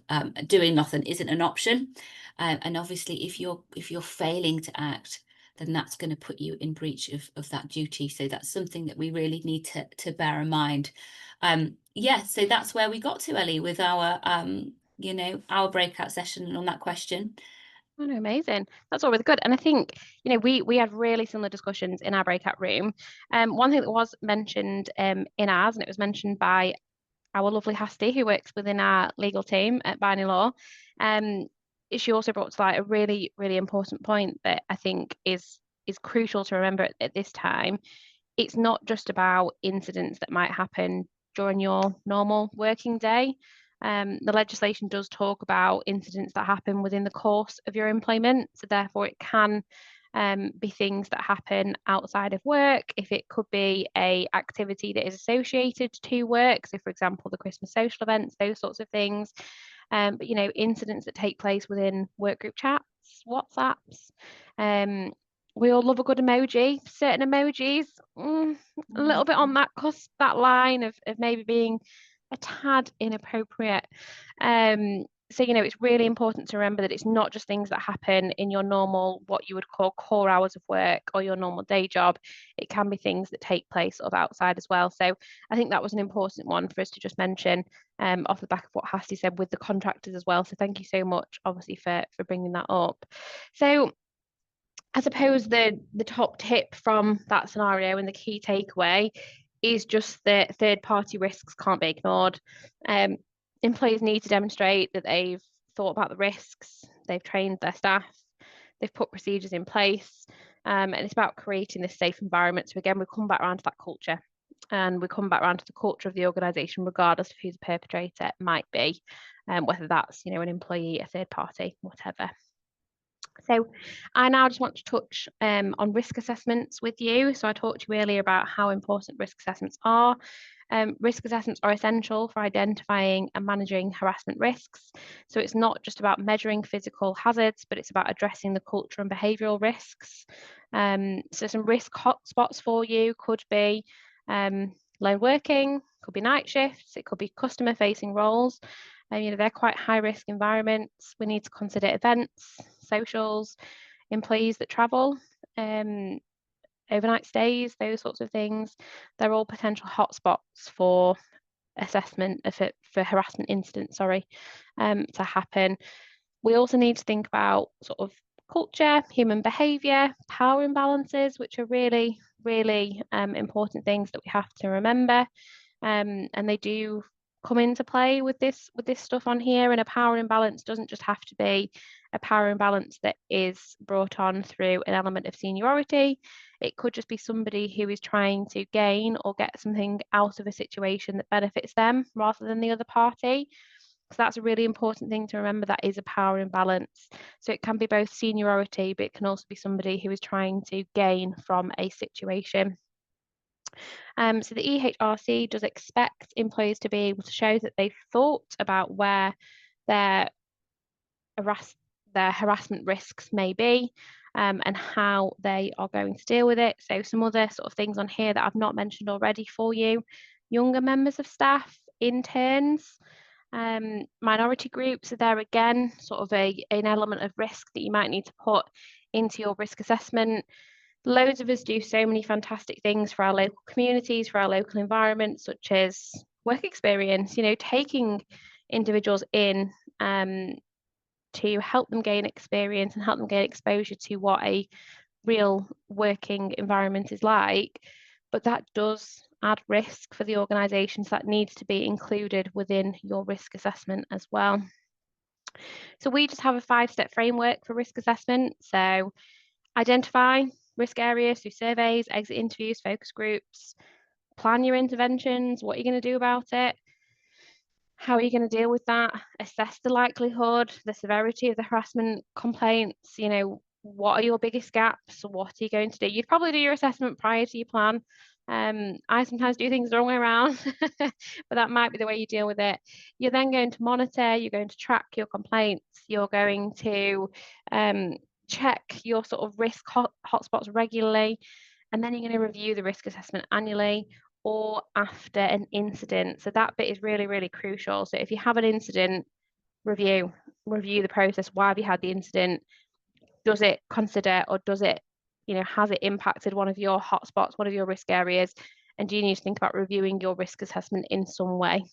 Doing nothing isn't an option. And obviously, if you're failing to act, then that's going to put you in breach of that duty. So that's something that we really need to bear in mind. So that's where we got to, Ellie, with our our breakout session on that question. Oh, no, amazing. That's all really good. And I think, we had really similar discussions in our breakout room. One thing that was mentioned in ours, and it was mentioned by our lovely Hasty, who works within our legal team at Barney Law, she also brought to light a really, really important point that I think is crucial to remember at this time. It's not just about incidents that might happen during your normal working day. The legislation does talk about incidents that happen within the course of your employment, so therefore it can be things that happen outside of work, if it could be a activity that is associated to work, so for example the Christmas social events, those sorts of things. But incidents that take place within work group chats, WhatsApps. We all love a good emoji. Certain emojis, a little bit on that cusp, that line of maybe being a tad inappropriate. So it's really important to remember that it's not just things that happen in your normal, what you would call core hours of work or your normal day job. It can be things that take place sort of outside as well. So I think that was an important one for us to just mention, off the back of what Hassie said with the contractors as well. So thank you so much, obviously, for bringing that up. So I suppose the top tip from that scenario and the key takeaway is just that third-party risks can't be ignored. Employees need to demonstrate that they've thought about the risks, they've trained their staff, they've put procedures in place, and it's about creating this safe environment. So again, we come back around to that culture, and we come back around to the culture of the organisation, regardless of who the perpetrator might be, whether that's an employee, a third party, whatever. So I now just want to touch on risk assessments with you. So I talked to you earlier about how important risk assessments are. Risk assessments are essential for identifying and managing harassment risks. So it's not just about measuring physical hazards, but it's about addressing the culture and behavioural risks. So some risk hotspots for you could be lone working, could be night shifts, it could be customer facing roles. They're quite high risk environments. We need to consider events, socials, employees that travel, overnight stays, those sorts of things. They're all potential hotspots for assessment, for harassment incidents, to happen. We also need to think about sort of culture, human behaviour, power imbalances, which are really, really important things that we have to remember. And they do come into play with this stuff on here. And a power imbalance doesn't just have to be a power imbalance that is brought on through an element of seniority. It could just be somebody who is trying to gain or get something out of a situation that benefits them rather than the other party. So that's a really important thing to remember. That is a power imbalance. So it can be both seniority, but it can also be somebody who is trying to gain from a situation. So the EHRC does expect employees to be able to show that they've thought about where their harassment risks may be, and how they are going to deal with it. So some other sort of things on here that I've not mentioned already for you: younger members of staff, interns, minority groups are there again, sort of an element of risk that you might need to put into your risk assessment. Loads of us do so many fantastic things for our local communities, for our local environment, such as work experience, taking individuals in to help them gain experience and help them gain exposure to what a real working environment is like. But that does add risk for the organisations. That needs to be included within your risk assessment as well. So we just have a 5-step framework for risk assessment. So identify risk areas through surveys, exit interviews, focus groups, plan your interventions, what you're going to do about it, how are you going to deal with that, assess the likelihood, the severity of the harassment complaints, what are your biggest gaps, what are you going to do? You'd probably do your assessment prior to your plan. I sometimes do things the wrong way around, but that might be the way you deal with it. You're then going to monitor, you're going to track your complaints, you're going to check your sort of risk hotspots regularly, and then you're going to review the risk assessment annually or after an incident. So that bit is really, really crucial. So if you have an incident, review the process. Why have you had the incident? Does it consider, or does it, has it impacted one of your hotspots, one of your risk areas? And do you need to think about reviewing your risk assessment in some way?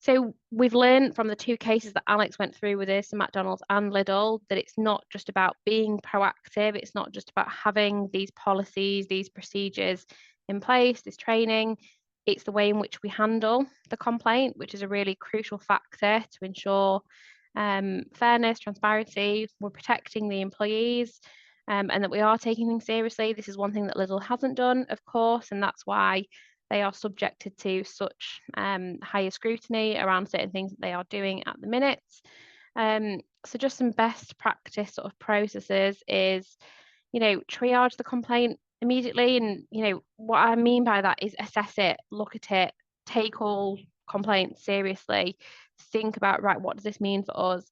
So we've learned from the 2 cases that Alex went through with us, McDonald's and Lidl, that it's not just about being proactive. It's not just about having these policies, these procedures in place, this training. It's the way in which we handle the complaint, which is a really crucial factor to ensure fairness, transparency. We're protecting the employees, and that we are taking things seriously. This is one thing that Lidl hasn't done, of course, and that's why they are subjected to such higher scrutiny around certain things that they are doing at the minute. So just some best practice sort of processes is, triage the complaint immediately. And, what I mean by that is assess it, look at it, take all complaints seriously, think about, right, what does this mean for us?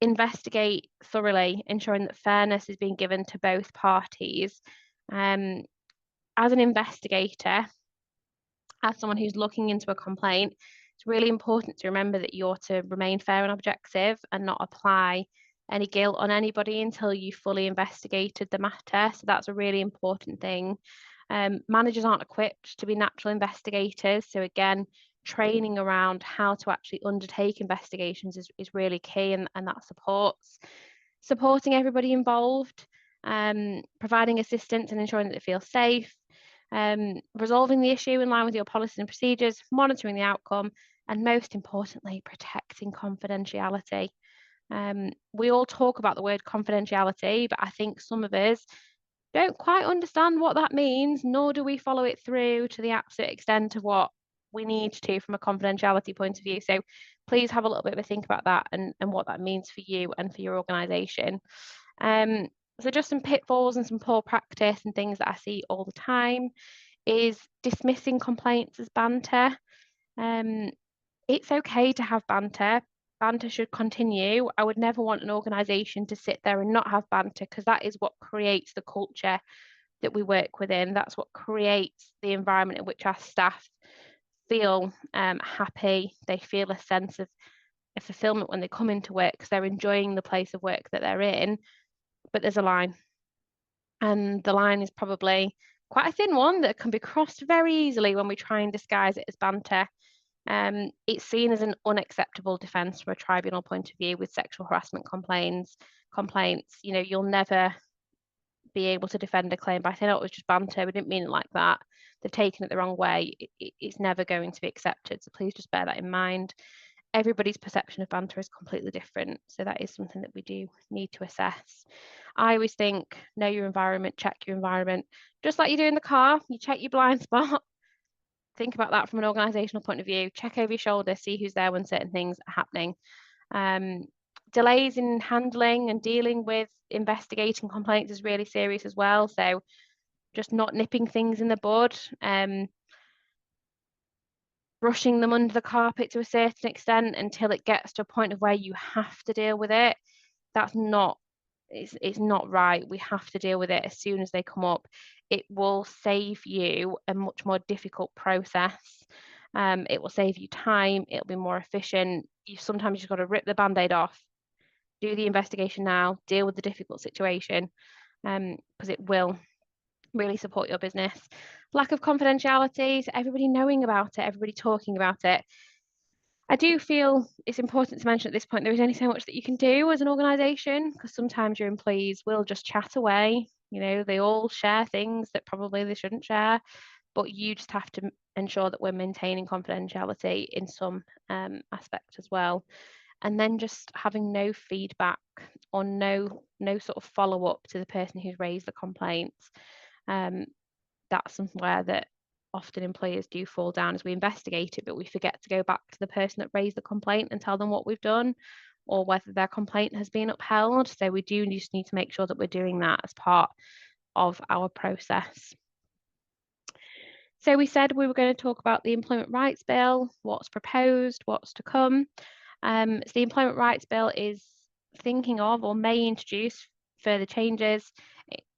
Investigate thoroughly, ensuring that fairness is being given to both parties. Um, as an investigator, as someone who's looking into a complaint, it's really important to remember that you're to remain fair and objective and not apply any guilt on anybody until you fully investigated the matter. So that's a really important thing. Managers aren't equipped to be natural investigators. So again, training around how to actually undertake investigations is really key, and that supporting everybody involved, providing assistance and ensuring that they feel safe, resolving the issue in line with your policies and procedures, monitoring the outcome, and most importantly, protecting confidentiality. We all talk about the word confidentiality, but I think some of us don't quite understand what that means, nor do we follow it through to the absolute extent of what we need to from a confidentiality point of view. So please have a little bit of a think about that and what that means for you and for your organisation. Um, so just some pitfalls and some poor practice and things that I see all the time is dismissing complaints as banter. Um, it's okay to have banter. Banter should continue. I would never want an organisation to sit there and not have banter, because that is what creates the culture that we work within. That's what creates the environment in which our staff feel happy. They feel a sense of fulfillment when they come into work because they're enjoying the place of work that they're in. But there's a line, and the line is probably quite a thin one that can be crossed very easily when we try and disguise it as banter. It's seen as an unacceptable defence from a tribunal point of view with sexual harassment complaints. You'll never be able to defend a claim by saying, "Oh, it was just banter. We didn't mean it like that." They've taken it the wrong way. It's never going to be accepted. So please just bear that in mind. Everybody's perception of banter is completely different. So that is something that we do need to assess. I always think, know your environment, check your environment. Just like you do in the car, you check your blind spot. Think about that from an organisational point of view. Check over your shoulder, see who's there when certain things are happening. Delays in handling and dealing with investigating complaints is really serious as well. So just not nipping things in the bud, brushing them under the carpet to a certain extent until it gets to a point of where you have to deal with it. That's not, it's not right. We have to deal with it as soon as they come up. It will save you a much more difficult process. It will save you time. It'll be more efficient. Sometimes you've got to rip the band-aid off, do the investigation now, deal with the difficult situation, because it will really support your business. Lack of confidentiality, so everybody knowing about it, everybody talking about it. I do feel it's important to mention at this point there is only so much that you can do as an organisation, because sometimes your employees will just chat away. They all share things that probably they shouldn't share, but you just have to ensure that we're maintaining confidentiality in some aspect as well. And then just having no feedback or no sort of follow up to the person who's raised the complaints. That's somewhere that often employers do fall down as we investigate it, but we forget to go back to the person that raised the complaint and tell them what we've done or whether their complaint has been upheld. So we do just need to make sure that we're doing that as part of our process. So we said we were going to talk about the Employment Rights Bill, what's proposed, what's to come. So the Employment Rights Bill is thinking of or may introduce further changes,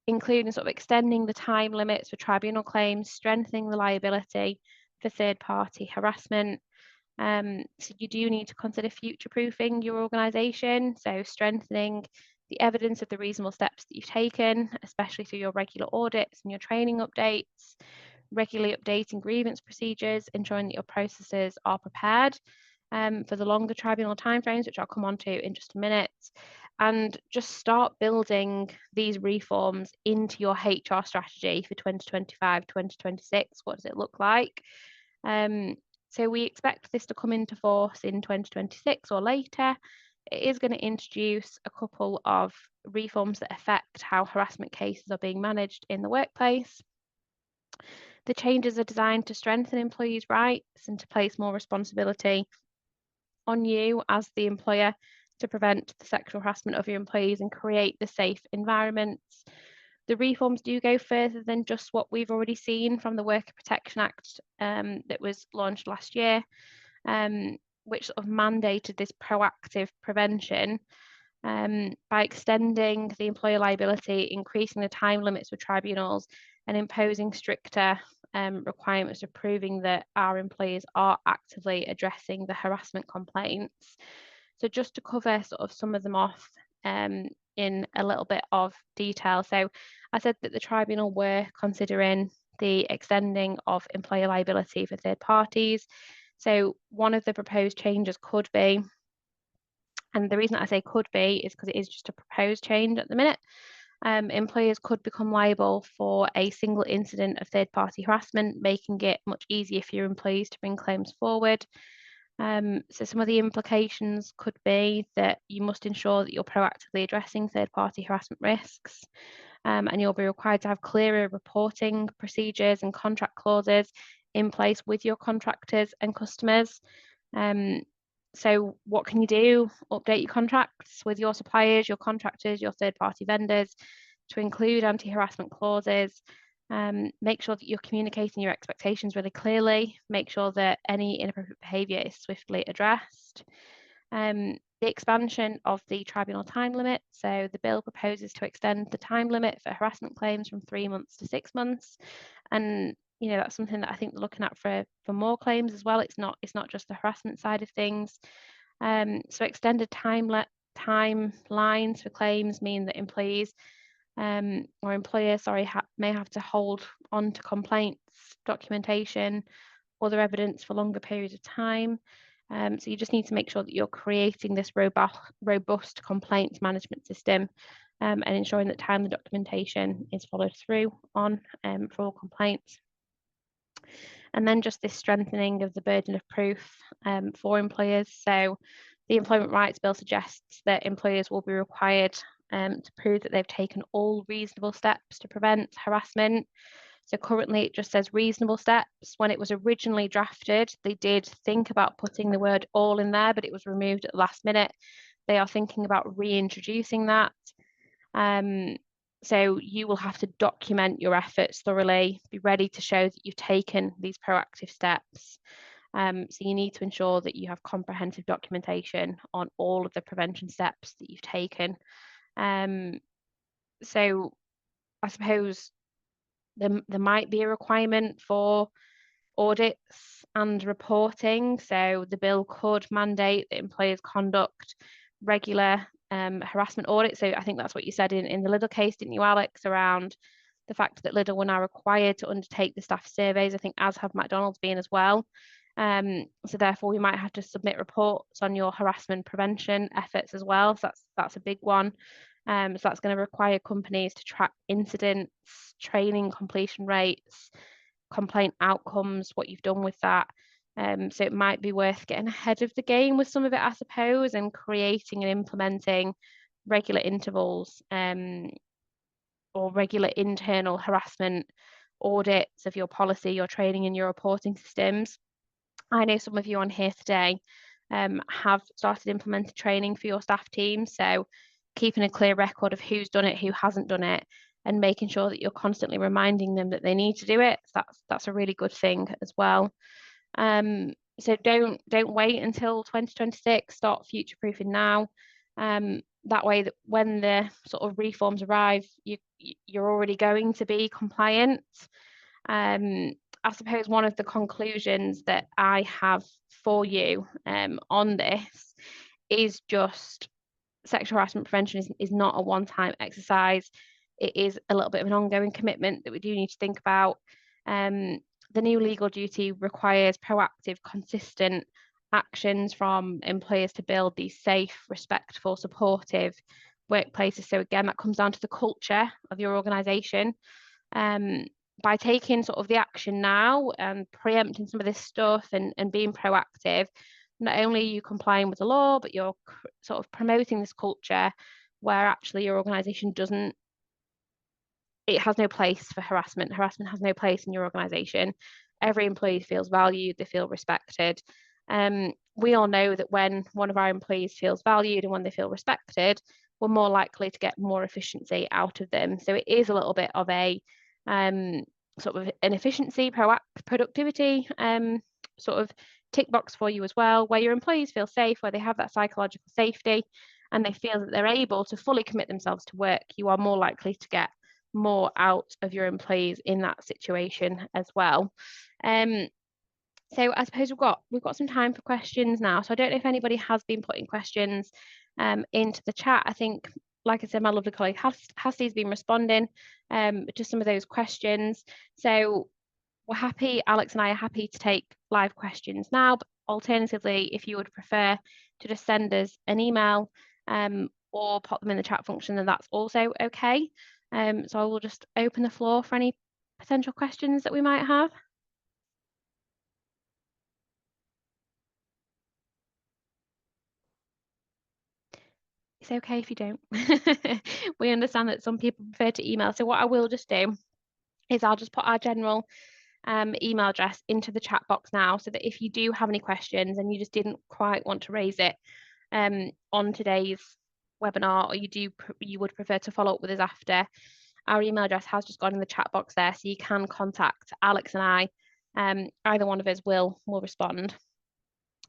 including sort of extending the time limits for tribunal claims, strengthening the liability for third-party harassment. So you do need to consider future-proofing your organisation, so strengthening the evidence of the reasonable steps that you've taken, especially through your regular audits and your training updates, regularly updating grievance procedures, ensuring that your processes are prepared for the longer tribunal timeframes, which I'll come on to in just a minute, and just start building these reforms into your HR strategy for 2025, 2026. What does it look like? So we expect this to come into force in 2026 or later. It is going to introduce a couple of reforms that affect how harassment cases are being managed in the workplace. The changes are designed to strengthen employees' rights and to place more responsibility on you as the employer to prevent the sexual harassment of your employees and create the safe environments. The reforms do go further than just what we've already seen from the Worker Protection Act that was launched last year, which sort of mandated this proactive prevention by extending the employer liability, increasing the time limits for tribunals, and imposing stricter requirements of proving that our employees are actively addressing the harassment complaints. So just to cover sort of some of them off in a little bit of detail. So I said that the tribunal were considering the extending of employer liability for third parties. So one of the proposed changes could be, and the reason I say could be is because it is just a proposed change at the minute. Employers could become liable for a single incident of third-party harassment, making it much easier for your employees to bring claims forward. So some of the implications could be that you must ensure that you're proactively addressing third-party harassment risks, and you'll be required to have clearer reporting procedures and contract clauses in place with your contractors and customers. So what can you do? Update your contracts with your suppliers, your contractors, your third-party vendors to include anti-harassment clauses. Make sure that you're communicating your expectations really clearly. Make sure that any inappropriate behaviour is swiftly addressed. The expansion of the tribunal time limit. So the bill proposes to extend the time limit for harassment claims from 3 months to 6 months. And that's something that I think they're looking at for more claims as well. It's not just the harassment side of things. So extended timelines for claims mean that employees or employers, may have to hold on to complaints, documentation, other evidence for longer periods of time. So you just need to make sure that you're creating this robust complaints management system and ensuring that timely documentation is followed through on for all complaints. And then just this strengthening of the burden of proof for employers. So the Employment Rights Bill suggests that employers will be required to prove that they've taken all reasonable steps to prevent harassment. So currently it just says reasonable steps. When it was originally drafted, they did think about putting the word all in there, but it was removed at the last minute. They are thinking about reintroducing that. So you will have to document your efforts thoroughly, be ready to show that you've taken these proactive steps. So you need to ensure that you have comprehensive documentation on all of the prevention steps that you've taken. So I suppose there might be a requirement for audits and reporting. So the bill could mandate that employers conduct regular harassment audits. So I think that's what you said in the Lidl case, didn't you, Alex, around the fact that Lidl were now required to undertake the staff surveys, I think, as have McDonald's been as well. So therefore we might have to submit reports on your harassment prevention efforts as well. So that's a big one. So that's going to require companies to track incidents, training completion rates, complaint outcomes, what you've done with that. So it might be worth getting ahead of the game with some of it, I suppose, and creating and implementing regular intervals or regular internal harassment audits of your policy, your training and your reporting systems. I know some of you on here today have started implementing training for your staff team. So keeping a clear record of who's done it, who hasn't done it, and making sure that you're constantly reminding them that they need to do it. That's a really good thing as well. So don't wait until 2026. Start future-proofing now. That way, that when the sort of reforms arrive, you're already going to be compliant. I suppose one of the conclusions that I have for you on this is just sexual harassment prevention is not a one-time exercise. It is a little bit of an ongoing commitment that we do need to think about. The new legal duty requires proactive, consistent actions from employers to build these safe, respectful, supportive workplaces. So again, that comes down to the culture of your organisation. By taking sort of the action now and preempting some of this stuff and being proactive, not only are you complying with the law, but you're sort of promoting this culture where actually your organisation it has no place for harassment. Harassment has no place in your organisation. Every employee feels valued, they feel respected. we all know that when one of our employees feels valued and when they feel respected, we're more likely to get more efficiency out of them. So it is a little bit of a um, sort of an efficiency, productivity sort of tick box for you as well, where your employees feel safe, where they have that psychological safety, and they feel that they're able to fully commit themselves to work. You are more likely to get more out of your employees in that situation as well. Um, so I suppose we've got some time for questions now. So I don't know if anybody has been putting questions into the chat. I think, like I said, my lovely colleague Hassie's been responding to some of those questions. So we're happy, Alex and I are happy to take live questions now. But alternatively, if you would prefer to just send us an email or pop them in the chat function, then that's also okay. So I will just open the floor for any potential questions that we might have. It's okay if you don't. We understand that some people prefer to email. So what I will just do is I'll just put our general email address into the chat box now, so that if you do have any questions and you just didn't quite want to raise it on today's webinar, or you would prefer to follow up with us after, our email address has just gone in the chat box there, so you can contact Alex and I. Either one of us will respond.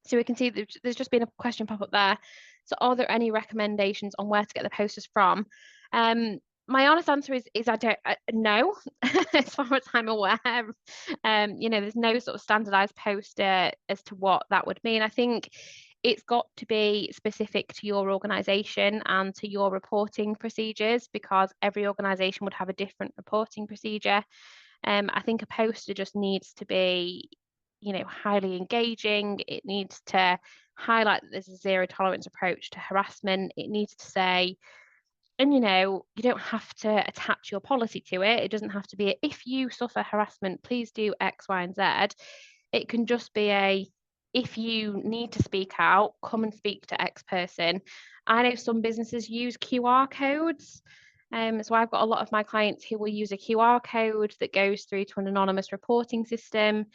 So we can see there's just been a question pop up there. So are there any recommendations on where to get the posters from? My honest answer is I don't know, as far as I'm aware. There's no sort of standardized poster as to what that would mean. I think it's got to be specific to your organization and to your reporting procedures, because every organization would have a different reporting procedure. I think a poster just needs to be, highly engaging. It needs to highlight that there's a zero tolerance approach to harassment. It needs to say, and you don't have to attach your policy to it. It doesn't have to be if you suffer harassment, please do X, Y, and Z. It can just be if you need to speak out, come and speak to X person. I know some businesses use QR codes. So I've got a lot of my clients who will use a QR code that goes through to an anonymous reporting system.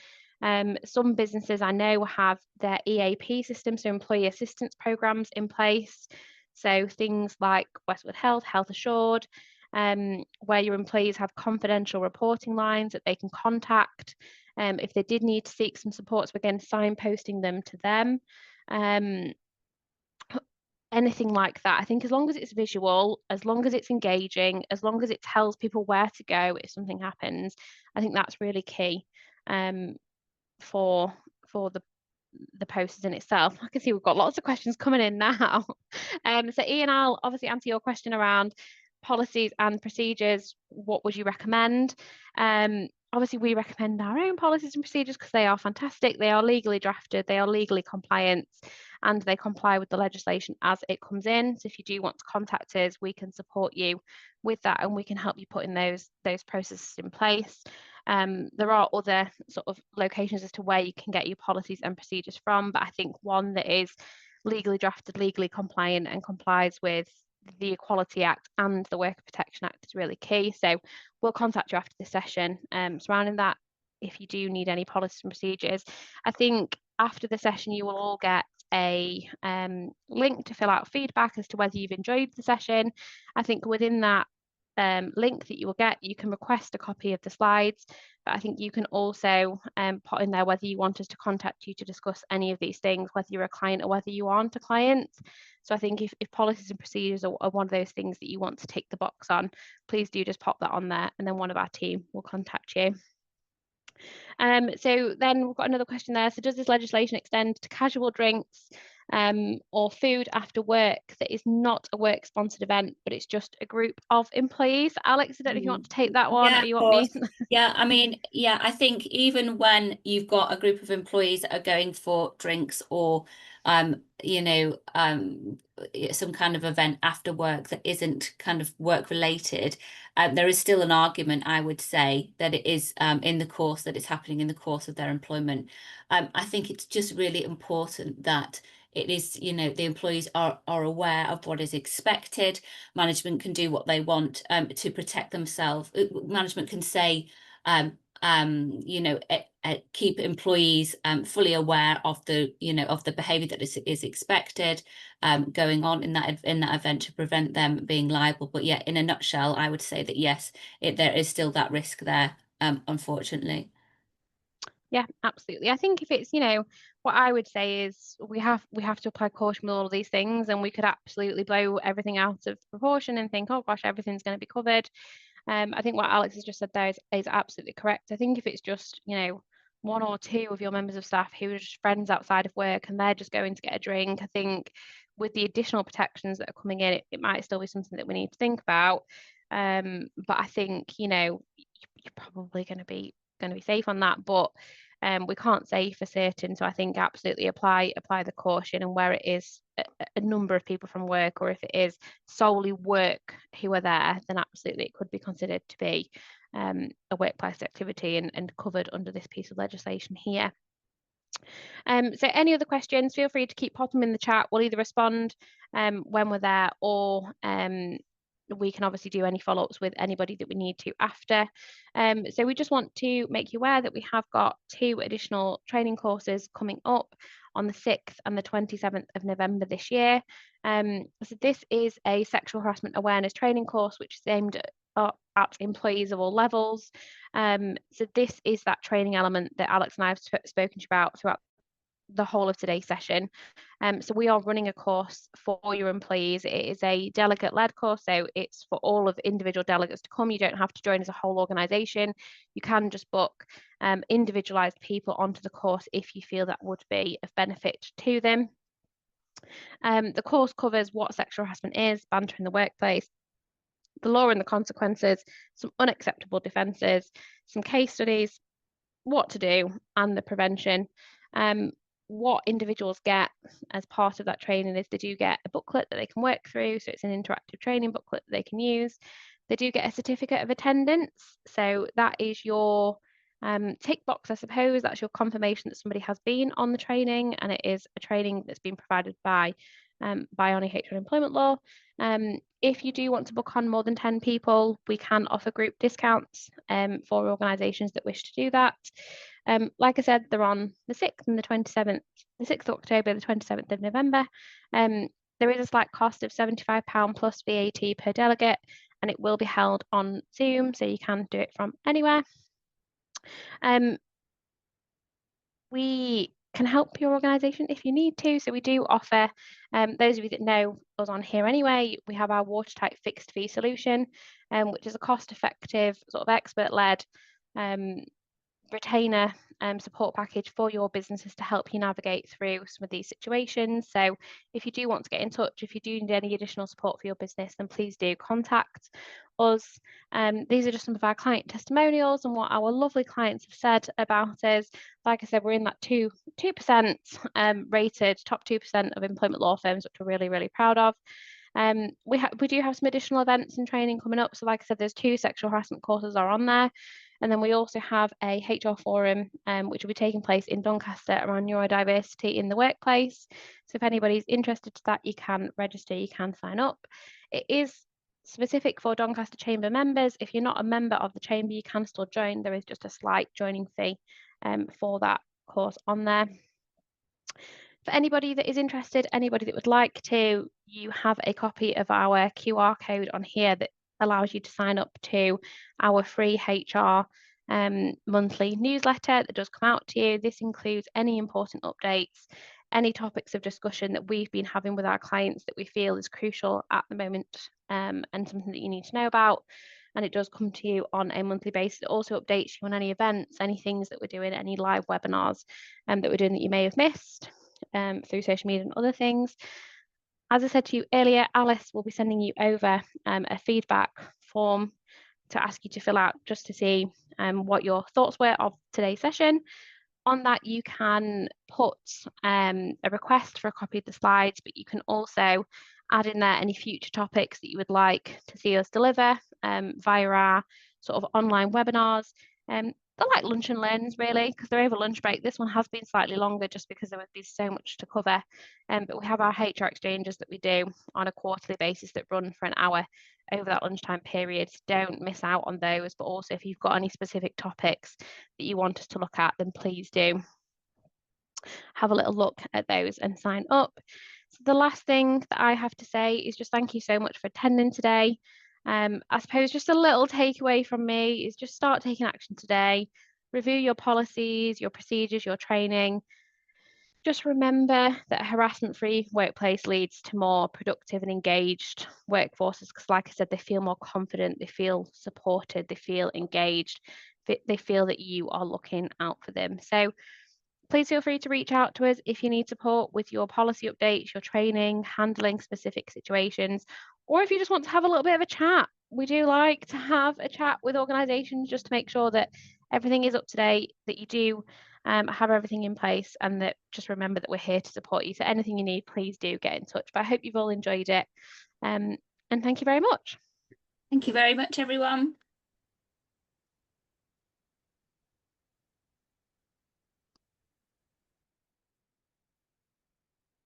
Some businesses I know have their EAP system, so employee assistance programs in place. So things like Westwood Health, Health Assured, where your employees have confidential reporting lines that they can contact. If they did need to seek some supports, we're again signposting them to them. Anything like that. I think as long as it's visual, as long as it's engaging, as long as it tells people where to go if something happens, I think that's really key for the posters in itself. I can see we've got lots of questions coming in now. So Ian, I'll obviously answer your question around policies and procedures. What would you recommend? Obviously, we recommend our own policies and procedures because they are fantastic. They are legally drafted, they are legally compliant, and they comply with the legislation as it comes in. So if you do want to contact us, we can support you with that, and we can help you put in those processes in place. There are other sort of locations as to where you can get your policies and procedures from, but I think one that is legally drafted, legally compliant, and complies with the Equality Act and the Worker Protection Act is really key. So we'll contact you after the session surrounding that if you do need any policies and procedures. I think after the session you will all get a link to fill out feedback as to whether you've enjoyed the session. I think within that link that you will get, you can request a copy of the slides, but I think you can also put in there whether you want us to contact you to discuss any of these things, whether you're a client or whether you aren't a client. So I think if policies and procedures are one of those things that you want to tick the box on, please do just pop that on there, and then one of our team will contact you. So then we've got another question there. So does this legislation extend to casual drinks or food after work that is not a work sponsored event, but it's just a group of employees? Alex, I don't know if you want to take that one, Yeah, or you of want me? course. Yeah, I mean, yeah, I think even when you've got a group of employees that are going for drinks or some kind of event after work that isn't kind of work related, there is still an argument, I would say, that it is in the course that it's happening in the course of their employment. I think it's just really important that it is, the employees are aware of what is expected. Management can do what they want to protect themselves. Management can say, keep employees fully aware of the behaviour that is expected going on in that event to prevent them being liable. But yeah, in a nutshell, I would say that yes, there is still that risk there, unfortunately. Yeah, absolutely. I think if it's, what I would say is we have to apply caution with all of these things, and we could absolutely blow everything out of proportion and think, oh gosh, everything's going to be covered. I think what Alex has just said there is absolutely correct. I think if it's just, one or two of your members of staff who are just friends outside of work and they're just going to get a drink, I think with the additional protections that are coming in, it might still be something that we need to think about. But I think, you're probably going to be safe on that. But we can't say for certain. So I think absolutely apply the caution, and where it is a number of people from work, or if it is solely work who are there, then absolutely it could be considered to be a workplace activity and covered under this piece of legislation here. So any other questions, feel free to keep popping them in the chat. We'll either respond when we're there, or we can obviously do any follow-ups with anybody that we need to after. So we just want to make you aware that we have got 2 additional training courses coming up on the 6th and the 27th of November this year. So this is a sexual harassment awareness training course, which is aimed at employees of all levels. So this is that training element that Alex and I have spoken to you about throughout the whole of today's session. So we are running a course for your employees. It is a delegate-led course, so it's for all of individual delegates to come. You don't have to join as a whole organisation. You can just book individualised people onto the course if you feel that would be of benefit to them. The course covers what sexual harassment is, banter in the workplace, the law and the consequences, some unacceptable defences, some case studies, what to do, and the prevention. What individuals get as part of that training is they do get a booklet that they can work through. So it's an interactive training booklet that they can use. They do get a certificate of attendance. So that is your tick box, I suppose. That's your confirmation that somebody has been on the training, and it is a training that's been provided by Bionic HR and Employment Law. If you do want to book on more than 10 people, we can offer group discounts for organisations that wish to do that. Like I said, they're on the 6th and the 27th, the 6th of October, the 27th of November. There is a slight cost of £75 plus VAT per delegate, and it will be held on Zoom, so you can do it from anywhere. We can help your organisation if you need to. So we do offer, those of you that know us on here anyway, we have our watertight fixed fee solution, which is a cost-effective, sort of expert-led retainer support package for your businesses to help you navigate through some of these situations. So if you do want to get in touch, if you do need any additional support for your business, then please do contact us. These are just some of our client testimonials and what our lovely clients have said about us. Like I said, we're in that 2% rated top 2% of employment law firms, which we're really, really proud of. We do have some additional events and training coming up. So like I said, there's 2 sexual harassment courses are on there. And then we also have a HR forum, which will be taking place in Doncaster around neurodiversity in the workplace. So if anybody's interested to that, you can register, you can sign up. It is specific for Doncaster Chamber members. If you're not a member of the Chamber, you can still join. There is just a slight joining fee for that course on there. For anybody that is interested, anybody that would like to, you have a copy of our QR code on here that allows you to sign up to our free HR monthly newsletter that does come out to you. This includes any important updates, any topics of discussion that we've been having with our clients that we feel is crucial at the moment, and something that you need to know about. And it does come to you on a monthly basis. It also updates you on any events, any things that we're doing, any live webinars that we're doing that you may have missed through social media and other things. As I said to you earlier, Alice will be sending you over a feedback form to ask you to fill out just to see what your thoughts were of today's session. On that, you can put a request for a copy of the slides, but you can also add in there any future topics that you would like to see us deliver via our sort of online webinars. they're like lunch and learns really, because they're over lunch break. This one has been slightly longer just because there would be so much to cover. But we have our HR exchanges that we do on a quarterly basis that run for an hour over that lunchtime period. Don't miss out on those. But also, if you've got any specific topics that you want us to look at, then please do have a little look at those and sign up. So the last thing that I have to say is just thank you so much for attending today. I suppose just a little takeaway from me is just start taking action today. Review your policies, your procedures, your training. Just remember that a harassment-free workplace leads to more productive and engaged workforces because, like I said, they feel more confident, they feel supported, they feel engaged, they feel that you are looking out for them. So please feel free to reach out to us if you need support with your policy updates, your training, handling specific situations, or if you just want to have a little bit of a chat. We do like to have a chat with organisations just to make sure that everything is up to date, that you do have everything in place, and that just remember that we're here to support you. So anything you need, please do get in touch. But I hope you've all enjoyed it. And thank you very much. Thank you very much, everyone.